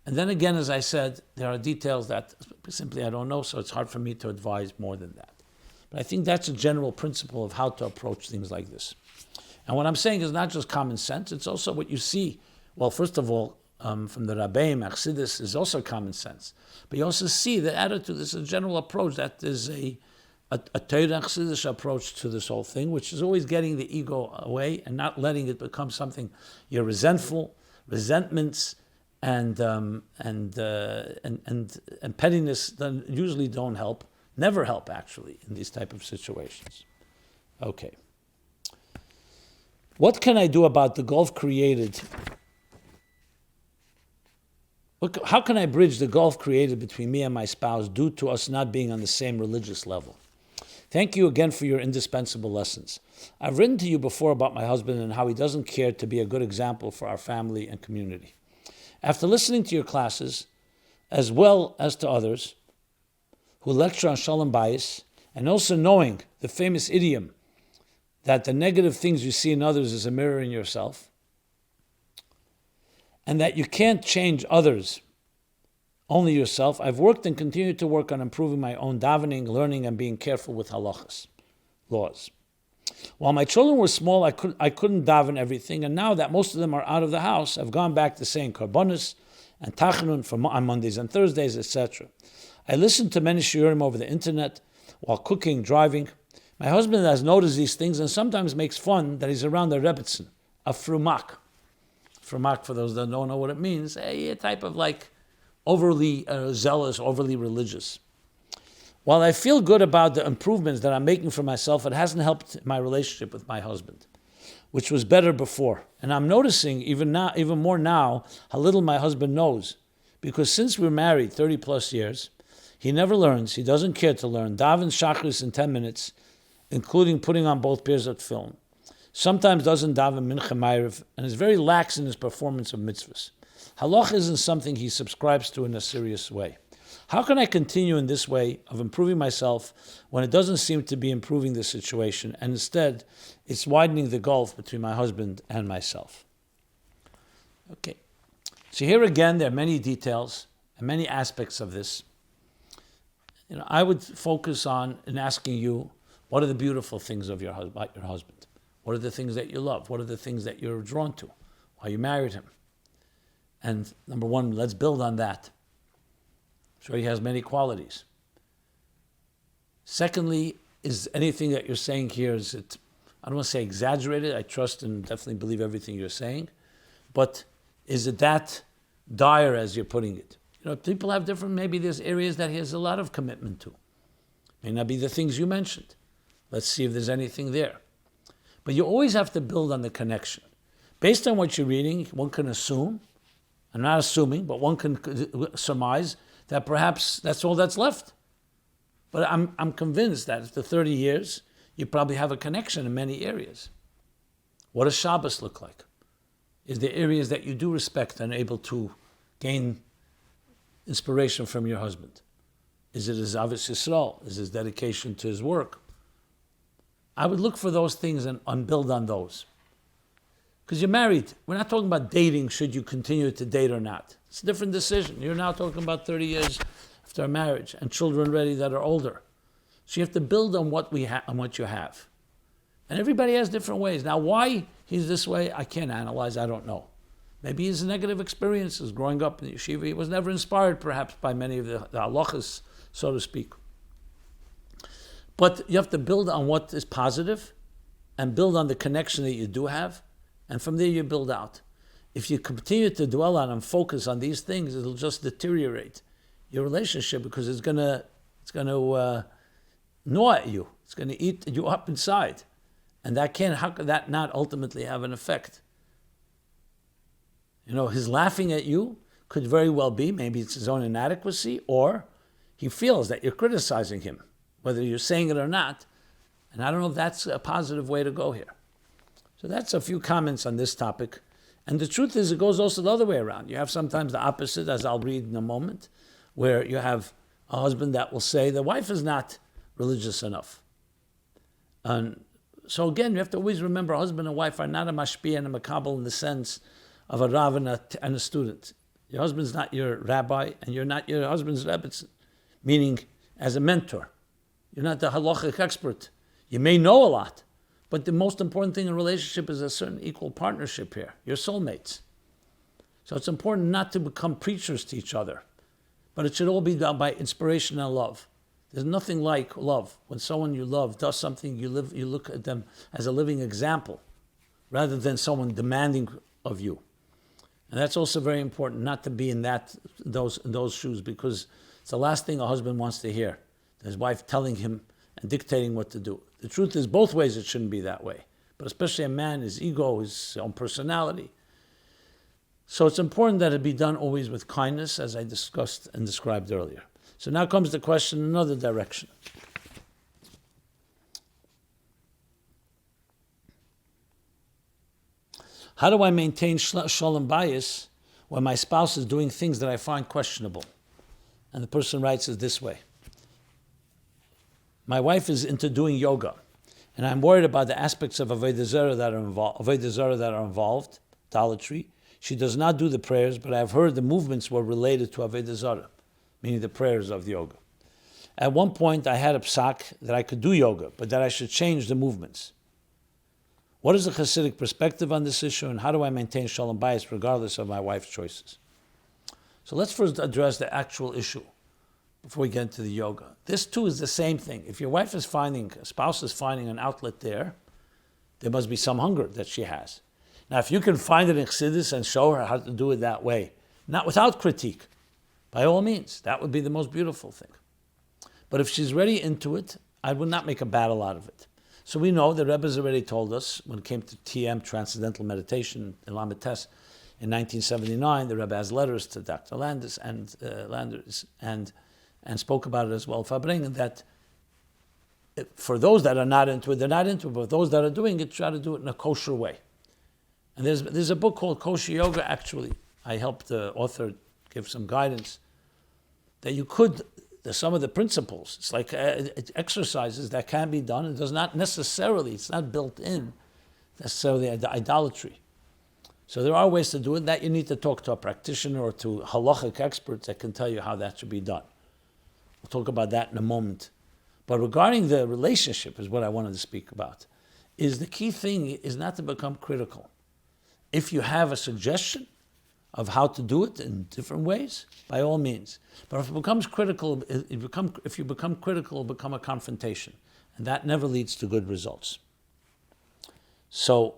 And then again, as I said, there are details that simply I don't know, so it's hard for me to advise more than that. But I think that's a general principle of how to approach things like this. And what I'm saying is not just common sense, it's also what you see. Well, first of all, from the Rabbeim, Chassidus is also common sense. But you also see the attitude, this is a general approach, that is a Torah Chassidus approach to this whole thing, which is always getting the ego away and not letting it become something you're resentful, resentments, and pettiness usually don't help, never help actually in these type of situations. Okay. What can I do about the gulf created? How can I bridge the gulf created between me and my spouse due to us not being on the same religious level? Thank you again for your indispensable lessons. I've written to you before about my husband and how he doesn't care to be a good example for our family and community. After listening to your classes, as well as to others who lecture on Shalom bayis, and also knowing the famous idiom that the negative things you see in others is a mirror in yourself, and that you can't change others, only yourself, I've worked and continue to work on improving my own davening, learning, and being careful with halachas, laws. While my children were small, I couldn't daven everything, and now that most of them are out of the house, I've gone back to saying korbanos and tachanun on Mondays and Thursdays, etc. I listen to many shiurim over the internet while cooking, driving. My husband has noticed these things and sometimes makes fun that he's around a Rebbetzin, a frumak. Frumak, for those that don't know what it means, a type of like overly zealous, overly religious. While I feel good about the improvements that I'm making for myself, it hasn't helped my relationship with my husband, which was better before. And I'm noticing even more now how little my husband knows. Because since we're married 30 plus years, he never learns, he doesn't care to learn, davens shachris in 10 minutes, including putting on both pairs of film. Sometimes doesn't daven mincha ma'ariv, and is very lax in his performance of mitzvahs. Halach isn't something he subscribes to in a serious way. How can I continue in this way of improving myself when it doesn't seem to be improving the situation, and instead it's widening the gulf between my husband and myself? Okay. So here again, there are many details and many aspects of this. I would focus on in asking you, what are the beautiful things of about your husband? What are the things that you love? What are the things that you're drawn to? Why you married him? And number one, let's build on that. So he has many qualities. Secondly, is anything that you're saying here, is it, I don't want to say exaggerated, I trust and definitely believe everything you're saying, but is it that dire as you're putting it. People have different, maybe there's areas that he has a lot of commitment to. May not be the things you mentioned. Let's see if there's anything there. But you always have to build on the connection. Based on what you're reading, one can assume, I'm not assuming, but one can surmise that perhaps that's all that's left. But I'm convinced that after 30 years, you probably have a connection in many areas. What does Shabbos look like? Is there areas that you do respect and are able to gain inspiration from your husband? Is it his Avos Yisrael? Is his dedication to his work? I would look for those things and build on those. Because you're married. We're not talking about dating, should you continue to date or not. It's a different decision. You're now talking about 30 years after a marriage and children ready that are older. So you have to build on what on what you have. And everybody has different ways. Now, why he's this way, I can't analyze. I don't know. Maybe his negative experiences growing up in the yeshiva. He was never inspired, perhaps, by many of the halachas, so to speak. But you have to build on what is positive and build on the connection that you do have. And from there you build out. If you continue to dwell on and focus on these things, it'll just deteriorate your relationship because it's going to gnaw at you. It's going to eat you up inside. And how could that not ultimately have an effect? His laughing at you could very well be, maybe it's his own inadequacy, or he feels that you're criticizing him, whether you're saying it or not. And I don't know if that's a positive way to go here. So that's a few comments on this topic. And the truth is, it goes also the other way around. You have sometimes the opposite, as I'll read in a moment, where you have a husband that will say the wife is not religious enough. And so again, you have to always remember a husband and wife are not a mashpia and a makabel in the sense of a rav and a student. Your husband's not your rabbi, and you're not your husband's Rebbetzin, meaning as a mentor. You're not the halachic expert. You may know a lot, but the most important thing in a relationship is a certain equal partnership here. You're soulmates. So it's important not to become preachers to each other, but it should all be done by inspiration and love. There's nothing like love. When someone you love does something, you look at them as a living example, rather than someone demanding of you. And that's also very important, not to be in those shoes, because it's the last thing a husband wants to hear. His wife telling him and dictating what to do. The truth is, both ways it shouldn't be that way. But especially a man, his ego, his own personality. So it's important that it be done always with kindness, as I discussed and described earlier. So now comes the question in another direction. How do I maintain sholom bayis when my spouse is doing things that I find questionable? And the person writes it this way. My wife is into doing yoga, and I'm worried about the aspects of avodah zarah that are involved, idolatry. She does not do the prayers, but I've heard the movements were related to avodah zarah, meaning the prayers of the yoga. At one point, I had a psak that I could do yoga, but that I should change the movements. What is the Hasidic perspective on this issue, and how do I maintain shalom bayis regardless of my wife's choices? So let's first address the actual issue before we get into the yoga. This too is the same thing. If your spouse is finding an outlet there must be some hunger that she has. Now, if you can find it in Chassidus and show her how to do it that way, not without critique, by all means, that would be the most beautiful thing. But if she's really into it, I would not make a battle out of it. So we know the Rebbe has already told us, when it came to TM, Transcendental Meditation, in Lamed Tes, in 1979, the Rebbe has letters to Dr. Landis and spoke about it as well, Fabring, that for those that are not into it, they're not into it, but those that are doing it, try to do it in a kosher way. And there's a book called Kosher Yoga, actually. I helped the author give some guidance that you could, some of the principles, it's like exercises that can be done. It does not necessarily, it's not built in necessarily the idolatry. So there are ways to do it that you need to talk to a practitioner or to halachic experts that can tell you how that should be done. We'll talk about that in a moment. But regarding the relationship is what I wanted to speak about. Is the key thing is not to become critical. If you have a suggestion of how to do it in different ways, by all means. But if it becomes critical, if you become critical, it'll become a confrontation. And that never leads to good results. So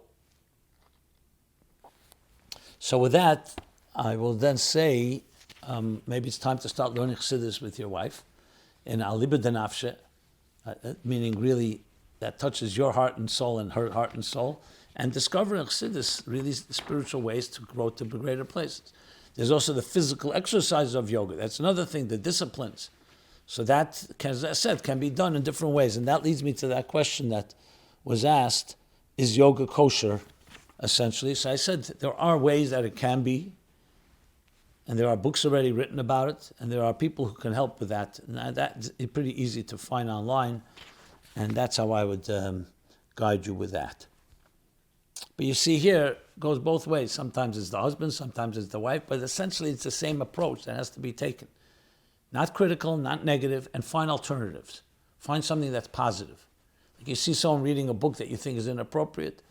with that, I will then say, maybe it's time to start learning Chassidus with your wife, in aliba denafshe, meaning really that touches your heart and soul and her heart and soul, and discovering Chassidus, really spiritual ways to grow to greater places. There's also the physical exercises of yoga. That's another thing, the disciplines. So that, as I said, can be done in different ways. And that leads me to that question that was asked, is yoga kosher, essentially? So I said there are ways that it can be, and there are books already written about it, and there are people who can help with that. And that's pretty easy to find online, and that's how I would guide you with that. But you see here, it goes both ways. Sometimes it's the husband, sometimes it's the wife, but essentially it's the same approach that has to be taken. Not critical, not negative, and find alternatives. Find something that's positive. Like you see someone reading a book that you think is inappropriate,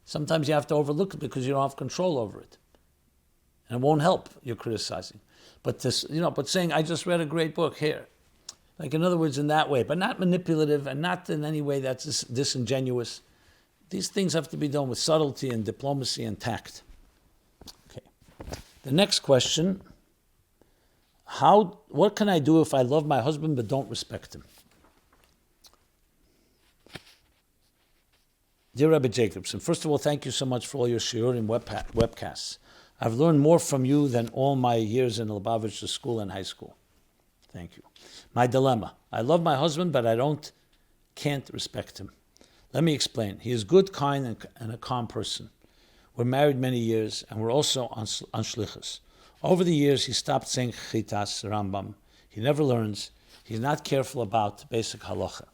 sometimes you have to overlook it because you don't have control over it. And it won't help your criticizing. But this, but saying, I just read a great book here. Like in other words, in that way, but not manipulative and not in any way that's disingenuous. These things have to be done with subtlety and diplomacy and tact. Okay. The next question, what can I do if I love my husband but don't respect him? Dear Rebbe Jacobson, first of all, thank you so much for all your shiurim webcasts. I've learned more from you than all my years in Lubavitcher school and high school. Thank you. My dilemma. I love my husband, but can't respect him. Let me explain. He is good, kind, and a calm person. We're married many years, and we're also on shlichus. Over the years, he stopped saying chitas, Rambam. He never learns. He's not careful about basic halacha.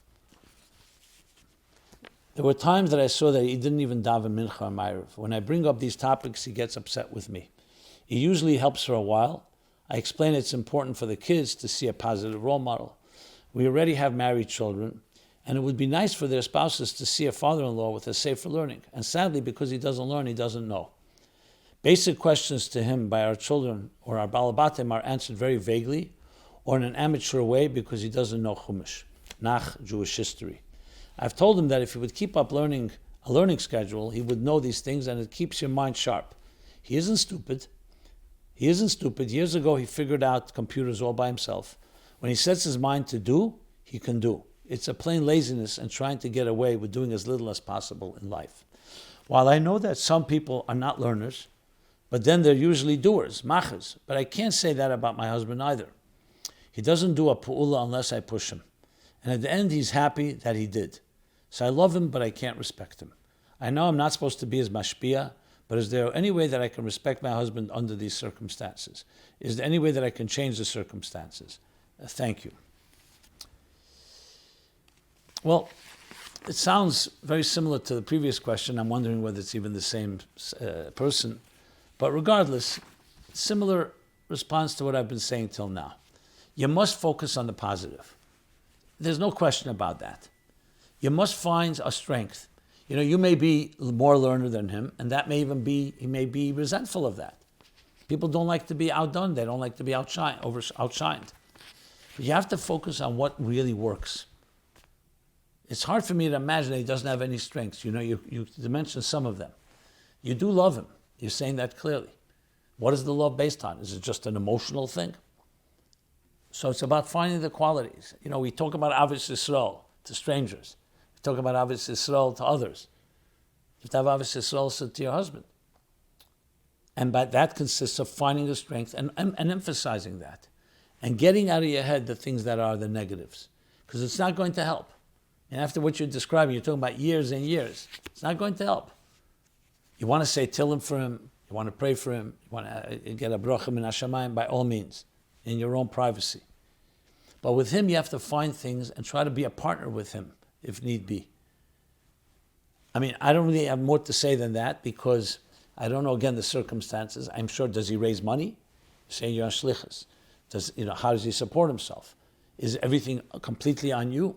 There were times that I saw that he didn't even daven mincha or ma'ariv. When I bring up these topics, he gets upset with me. He usually helps for a while. I explain it's important for the kids to see a positive role model. We already have married children, and it would be nice for their spouses to see a father-in-law with a safer learning. And sadly, because he doesn't learn, he doesn't know. Basic questions to him by our children or our balabatim are answered very vaguely or in an amateur way because he doesn't know Chumash, Nach, Jewish history. I've told him that if he would keep up a learning schedule, he would know these things and it keeps your mind sharp. He isn't stupid. Years ago, he figured out computers all by himself. When he sets his mind to do, he can do. It's a plain laziness and trying to get away with doing as little as possible in life. While I know that some people are not learners, but then they're usually doers, machas. But I can't say that about my husband either. He doesn't do a pu'ula unless I push him. And at the end, he's happy that he did. So I love him, but I can't respect him. I know I'm not supposed to be his mashpia, but is there any way that I can respect my husband under these circumstances? Is there any way that I can change the circumstances? Thank you. Well, it sounds very similar to the previous question. I'm wondering whether it's even the same person. But regardless, similar response to what I've been saying till now. You must focus on the positive. There's no question about that. You must find a strength. You may be more learned than him, and that may even be, he may be resentful of that. People don't like to be outdone. They don't like to be outshined. But you have to focus on what really works. It's hard for me to imagine that he doesn't have any strengths. You mentioned some of them. You do love him. You're saying that clearly. What is the love based on? Is it just an emotional thing? So it's about finding the qualities. We talk about Avos Yisrael to strangers. We talk about Avos Yisrael to others. You have to have Avos Yisrael to your husband. And that consists of finding the strength and emphasizing that. And getting out of your head the things that are the negatives. Because it's not going to help. And after what you're describing, you're talking about years and years. It's not going to help. You want to say Tillim for him. You want to pray for him. You want to get a bracha min hashamayim by all means, in your own privacy. But with him, you have to find things and try to be a partner with him, if need be. I don't really have more to say than that because I don't know, again, the circumstances. I'm sure, does he raise money? You're saying you're on shlichus. How does he support himself? Is everything completely on you?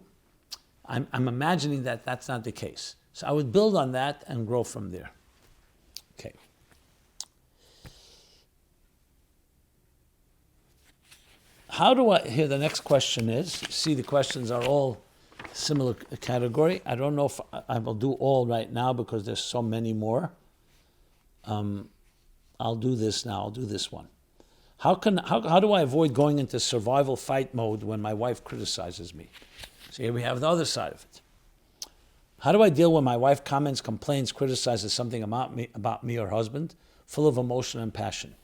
I'm imagining that that's not the case. So I would build on that and grow from there. Okay. Here the next question is, see the questions are all similar category. I don't know if I will do all right now because there's so many more. I'll I'll do this now, I'll do this one. How do I avoid going into survival fight mode when my wife criticizes me? So here we have the other side of it. How do I deal when my wife comments, complains, criticizes something about me or husband, full of emotion and passion?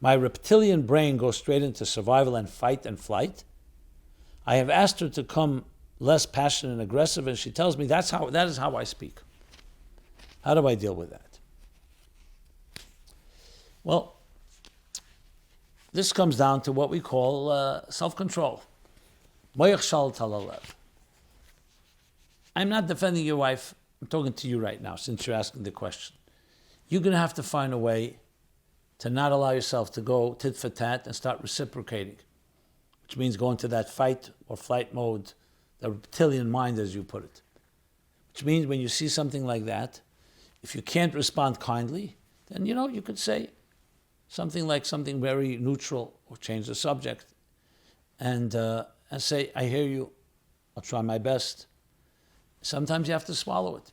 My reptilian brain goes straight into survival and fight and flight. I have asked her to come less passionate and aggressive, and she tells me that is how I speak. How do I deal with that? Well, this comes down to what we call self-control. I'm not defending your wife. I'm talking to you right now, since you're asking the question. You're going to have to find a way to not allow yourself to go tit for tat and start reciprocating, which means go into that fight or flight mode, the reptilian mind, as you put it. Which means when you see something like that, if you can't respond kindly, then you could say something very neutral or change the subject and say, I hear you, I'll try my best. Sometimes you have to swallow it.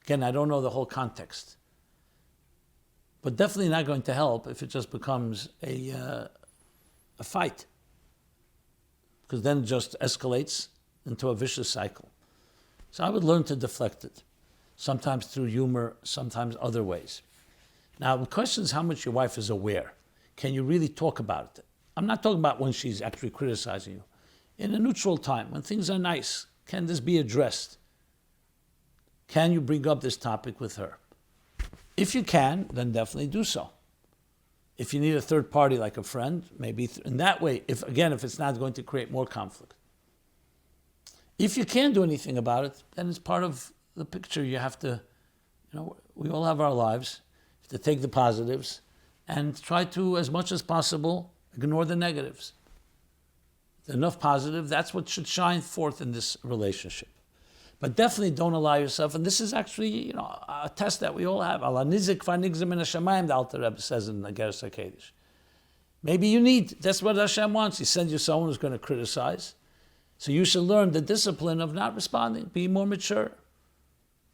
Again, I don't know the whole context. But definitely not going to help if it just becomes a fight. Because then it just escalates into a vicious cycle. So I would learn to deflect it. Sometimes through humor, sometimes other ways. Now, the question is how much your wife is aware. Can you really talk about it? I'm not talking about when she's actually criticizing you. In a neutral time, when things are nice, can this be addressed? Can you bring up this topic with her? If you can, then definitely do so. If you need a third party like a friend, maybe in that way, if it's not going to create more conflict. If you can't do anything about it, then it's part of the picture. You have to, we all have our lives. You have to take the positives and try to, as much as possible, ignore the negatives. Enough positive, that's what should shine forth in this relationship. But definitely don't allow yourself, and this is actually, a test that we all have. Allah nizik v'nigzim min hashamayim, the Alter Rebbe says in the Hachodesh. Maybe that's what Hashem wants. He sends you someone who's going to criticize. So you should learn the discipline of not responding, be more mature.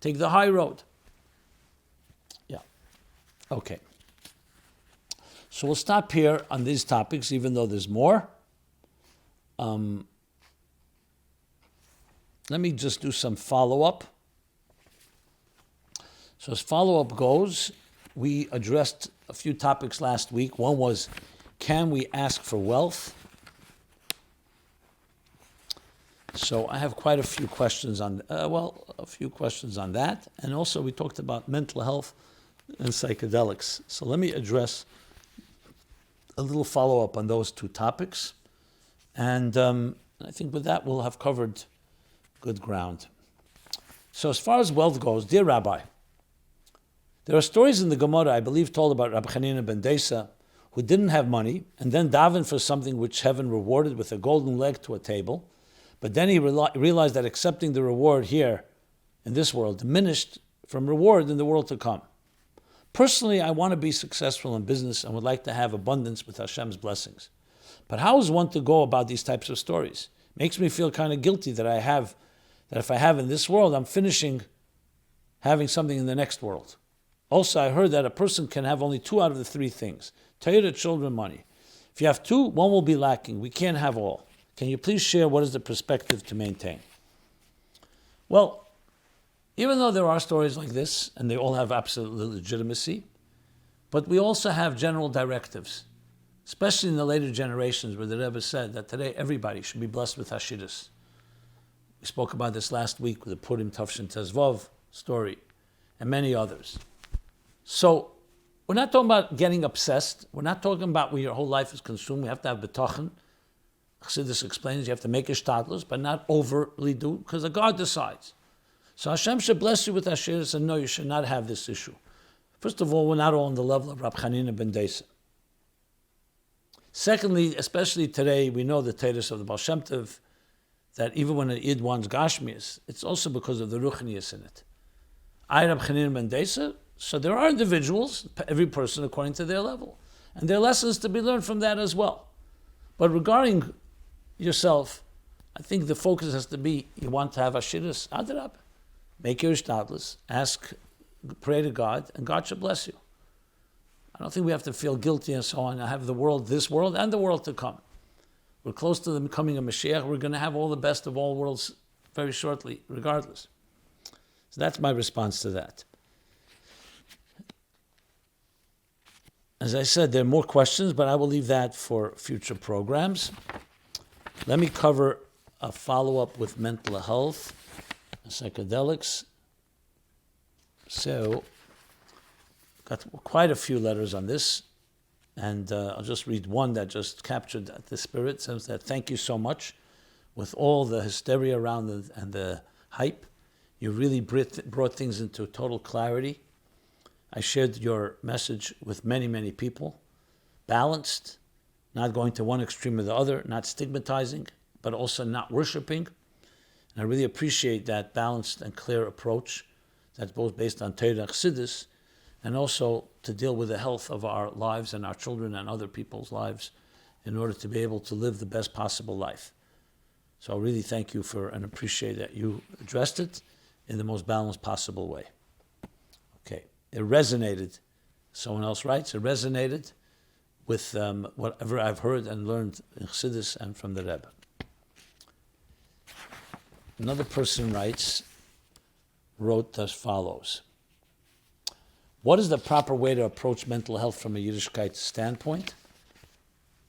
Take the high road. Yeah. Okay. So we'll stop here on these topics, even though there's more. Let me just do some follow-up. So as follow-up goes, we addressed a few topics last week. One was, can we ask for wealth? So I have quite a few questions on that. And also we talked about mental health and psychedelics. So let me address a little follow-up on those two topics. And I think with that we'll have covered good ground. So as far as wealth goes, dear Rabbi, there are stories in the Gemara, I believe, told about Rabbi Hanina ben Desa, who didn't have money and then davened for something which heaven rewarded with a golden leg to a table. But then he realized that accepting the reward here in this world diminished from reward in the world to come. Personally, I want to be successful in business and would like to have abundance with Hashem's blessings. But how is one to go about these types of stories? Makes me feel kind of guilty that if I have in this world, I'm finishing having something in the next world. Also, I heard that a person can have only 2 out of the 3 things. Torah, children, money. If you have 2, one will be lacking. We can't have all. Can you please share what is the perspective to maintain? Well, even though there are stories like this, and they all have absolute legitimacy, but we also have general directives, especially in the later generations where the Rebbe said that today everybody should be blessed with Chassidus. We spoke about this last week with the Purim Tavshin Tezvav story and many others. So we're not talking about getting obsessed. We're not talking about where your whole life is consumed. We have to have betachin. Chassidus explains you have to make a shtadlus, but not overly do, because the God decides. So Hashem should bless you with Chassidus, and no, you should not have this issue. First of all, we're not all on the level of Rabbi Hanina ben Desa. Secondly, especially today, we know the Teres of the Baal Shem Tov, that even when an Id wants Gashmias, it's also because of the Ruchnias in it. I, Rabbi Hanina ben Desa, so there are individuals, every person according to their level. And there are lessons to be learned from that as well. But regarding yourself, I think the focus has to be, you want to have Chassidus, Adar, make your shtadlus, pray to God, and God should bless you. I don't think we have to feel guilty and so on. I have this world and the world to come. We're close to the coming of Mashiach. We're going to have all the best of all worlds very shortly, regardless. So that's my response to that. As I said, there are more questions, but I will leave that for future programs. Let me cover a follow-up with mental health, psychedelics. So, got quite a few letters on this, and I'll just read one that just captured the spirit. It says that, thank you so much. With all the hysteria around and the hype, you really brought things into total clarity. I shared your message with many, many people. Balanced, not going to one extreme or the other, not stigmatizing, but also not worshiping. And I really appreciate that balanced and clear approach that's both based on Torah and Chassidus, and also to deal with the health of our lives and our children and other people's lives in order to be able to live the best possible life. So I really thank you for and appreciate that you addressed it in the most balanced possible way. Okay. It resonated, someone else writes, it resonated with whatever I've heard and learned in Chassidus and from the Rebbe. Another person wrote as follows. What is the proper way to approach mental health from a Yiddishkeit standpoint?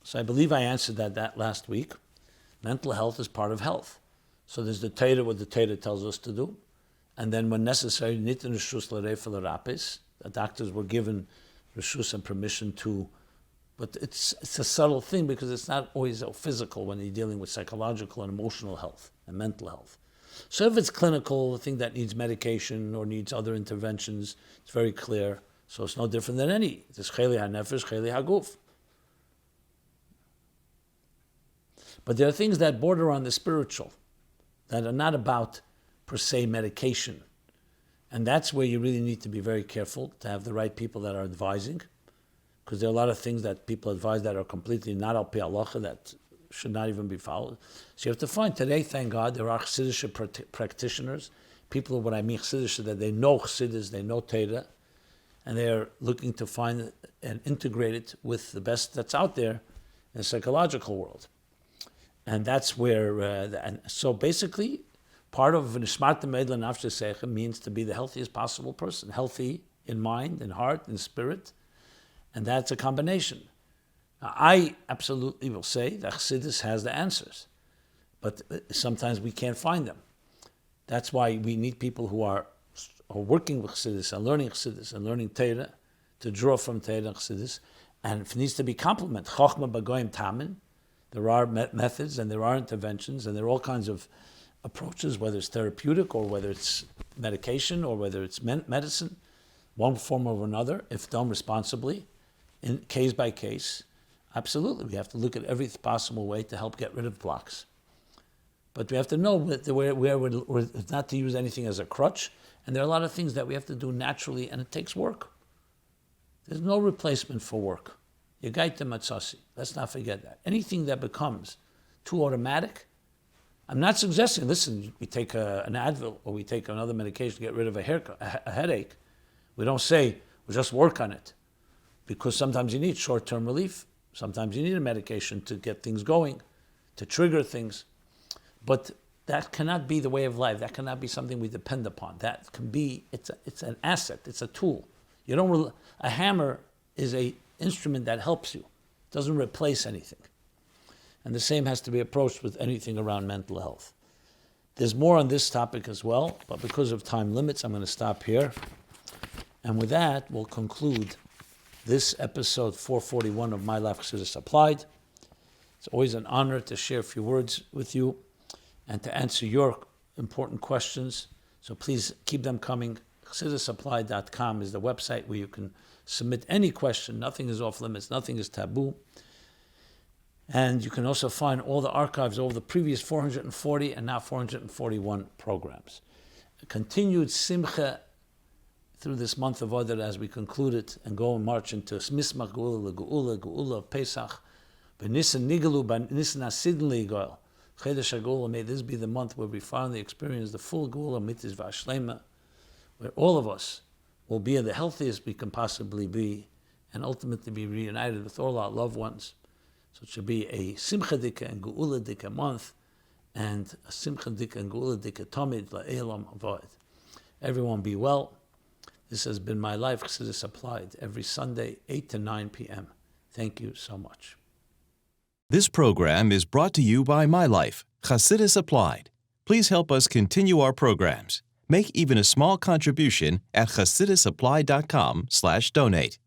So I believe I answered that last week. Mental health is part of health. So there's the Torah, what the Torah tells us to do. And then when necessary, nitin reshus l'reifel l'rapis. The doctors were given reshus and permission to, but it's a subtle thing because it's not always so physical when you're dealing with psychological and emotional health and mental health. So if it's clinical, a thing that needs medication or needs other interventions, it's very clear. So it's no different than any. It's cheli hanefesh, cheli haguf. But there are things that border on the spiritual, that are not about per se medication. And that's where you really need to be very careful to have the right people that are advising, because there are a lot of things that people advise that are completely not al pi halacha, that should not even be followed. So you have to find today, thank God, there are Chassidish practitioners, people, what I mean Chassidish, that they know Chassidus, they know Torah, and they're looking to find and integrate it with the best that's out there in the psychological world. And that's where, and so basically, part of Nishmat Meidla Nafshe Seicha means to be the healthiest possible person, healthy in mind, in heart, in spirit, and that's a combination. Now, I absolutely will say that Chassidus has the answers, but sometimes we can't find them. That's why we need people who are working with Chassidus and learning Torah, to draw from Torah and Chassidus, and it needs to be complement. Chochma b'goyim tamin. There are methods and there are interventions and there are all kinds of approaches, whether it's therapeutic or whether it's medication or whether it's medicine, one form or another, if done responsibly, in case by case. Absolutely, we have to look at every possible way to help get rid of blocks. But we have to know where we're not to use anything as a crutch, and there are a lot of things that we have to do naturally, and it takes work. There's no replacement for work. Yegaita matzasi. Let's not forget that. Anything that becomes too automatic, I'm not suggesting, listen, we take an Advil or we take another medication to get rid of a headache. We don't say, well, just work on it. Because sometimes you need short-term relief. Sometimes you need a medication to get things going, to trigger things. But that cannot be the way of life. That cannot be something we depend upon. That can be, it's an asset, it's a tool. A hammer is an instrument that helps you. It doesn't replace anything. And the same has to be approached with anything around mental health. There's more on this topic as well, but because of time limits, I'm going to stop here. And with that, we'll conclude this episode 441 of My Life Chassidus Applied. It's always an honor to share a few words with you and to answer your important questions. So please keep them coming. ChassidusApplied.com is the website where you can submit any question. Nothing is off limits. Nothing is taboo. And you can also find all the archives over the previous 440 and now 441 programs. A continued simcha through this month of Adar as we conclude it and go and march into Mismach Geula Geula of Pesach. B'Nisan Nigalu, B'Nisan Asidin Ligoel. Hachodesh Geula, may this be the month where we finally experience the full Geula Mitzvah Vashlema, where all of us will be the healthiest we can possibly be and ultimately be reunited with all our loved ones. So it should be a simcha dika and geula dika month, and a simcha dika and geula dika tamid la'elam avoid. Everyone be well. This has been my life. Chassidus applied every Sunday, 8 to 9 p.m. Thank you so much. This program is brought to you by My Life, Chassidus Applied. Please help us continue our programs. Make even a small contribution at chassidusapply.com/donate.